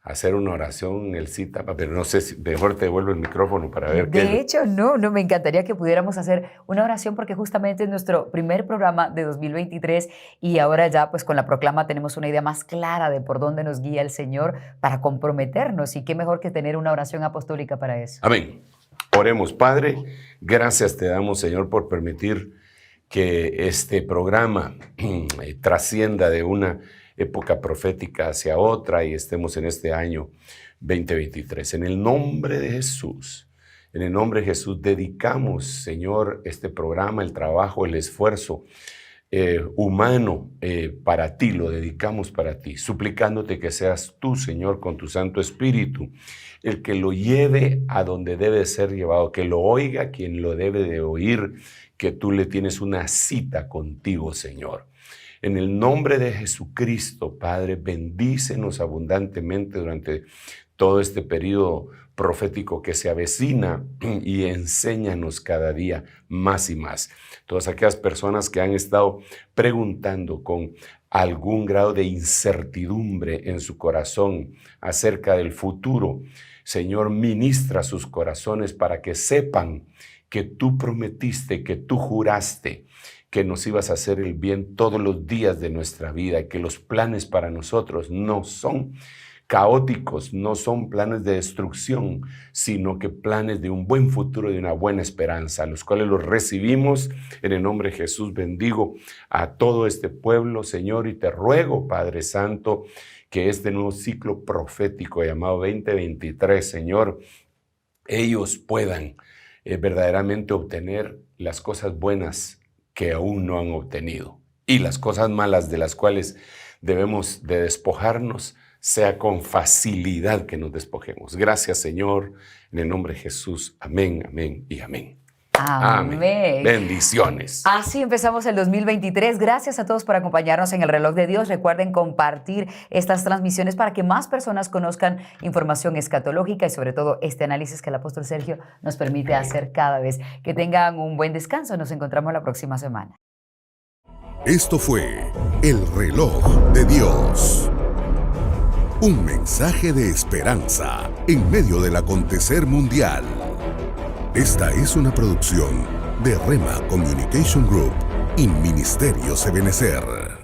hacer una oración en el cita, pero no sé si mejor te devuelvo el micrófono para ver qué. De hecho, no, me encantaría que pudiéramos hacer una oración porque justamente es nuestro primer programa de 2023 y ahora ya pues con la proclama tenemos una idea más clara de por dónde nos guía el Señor para comprometernos y qué mejor que tener una oración apostólica para eso. Amén. Oremos, Padre, gracias te damos, Señor, por permitir que este programa trascienda de una época profética hacia otra y estemos en este año 2023. En el nombre de Jesús, dedicamos, Señor, este programa, el trabajo, el esfuerzo humano para ti, lo dedicamos para ti, suplicándote que seas tú, Señor, con tu Santo Espíritu, el que lo lleve a donde debe ser llevado, que lo oiga quien lo debe de oír, que tú le tienes una cita contigo, Señor. En el nombre de Jesucristo, Padre, bendícenos abundantemente durante todo este periodo profético que se avecina y enséñanos cada día más y más. Todas aquellas personas que han estado preguntando con algún grado de incertidumbre en su corazón acerca del futuro, Señor, ministra sus corazones para que sepan que tú prometiste, que tú juraste, que nos ibas a hacer el bien todos los días de nuestra vida, y que los planes para nosotros no son caóticos, no son planes de destrucción, sino que planes de un buen futuro, de una buena esperanza, los cuales los recibimos en el nombre de Jesús. Bendigo a todo este pueblo, Señor, y te ruego, Padre Santo, que este nuevo ciclo profético llamado 2023, Señor, ellos puedan verdaderamente obtener las cosas buenas que aún no han obtenido, y las cosas malas de las cuales debemos de despojarnos, sea con facilidad que nos despojemos. Gracias, Señor, en el nombre de Jesús. Amén, amén y amén. Amén. Bendiciones. Así empezamos el 2023. Gracias a todos por acompañarnos en el Reloj de Dios. Recuerden compartir estas transmisiones para que más personas conozcan información escatológica y sobre todo este análisis que el apóstol Sergio nos permite hacer cada vez. Que tengan un buen descanso. Nos encontramos la próxima semana. Esto fue El Reloj de Dios. Un mensaje de esperanza en medio del acontecer mundial. Esta es una producción de Rema Communication Group y Ministerio Ebenezer.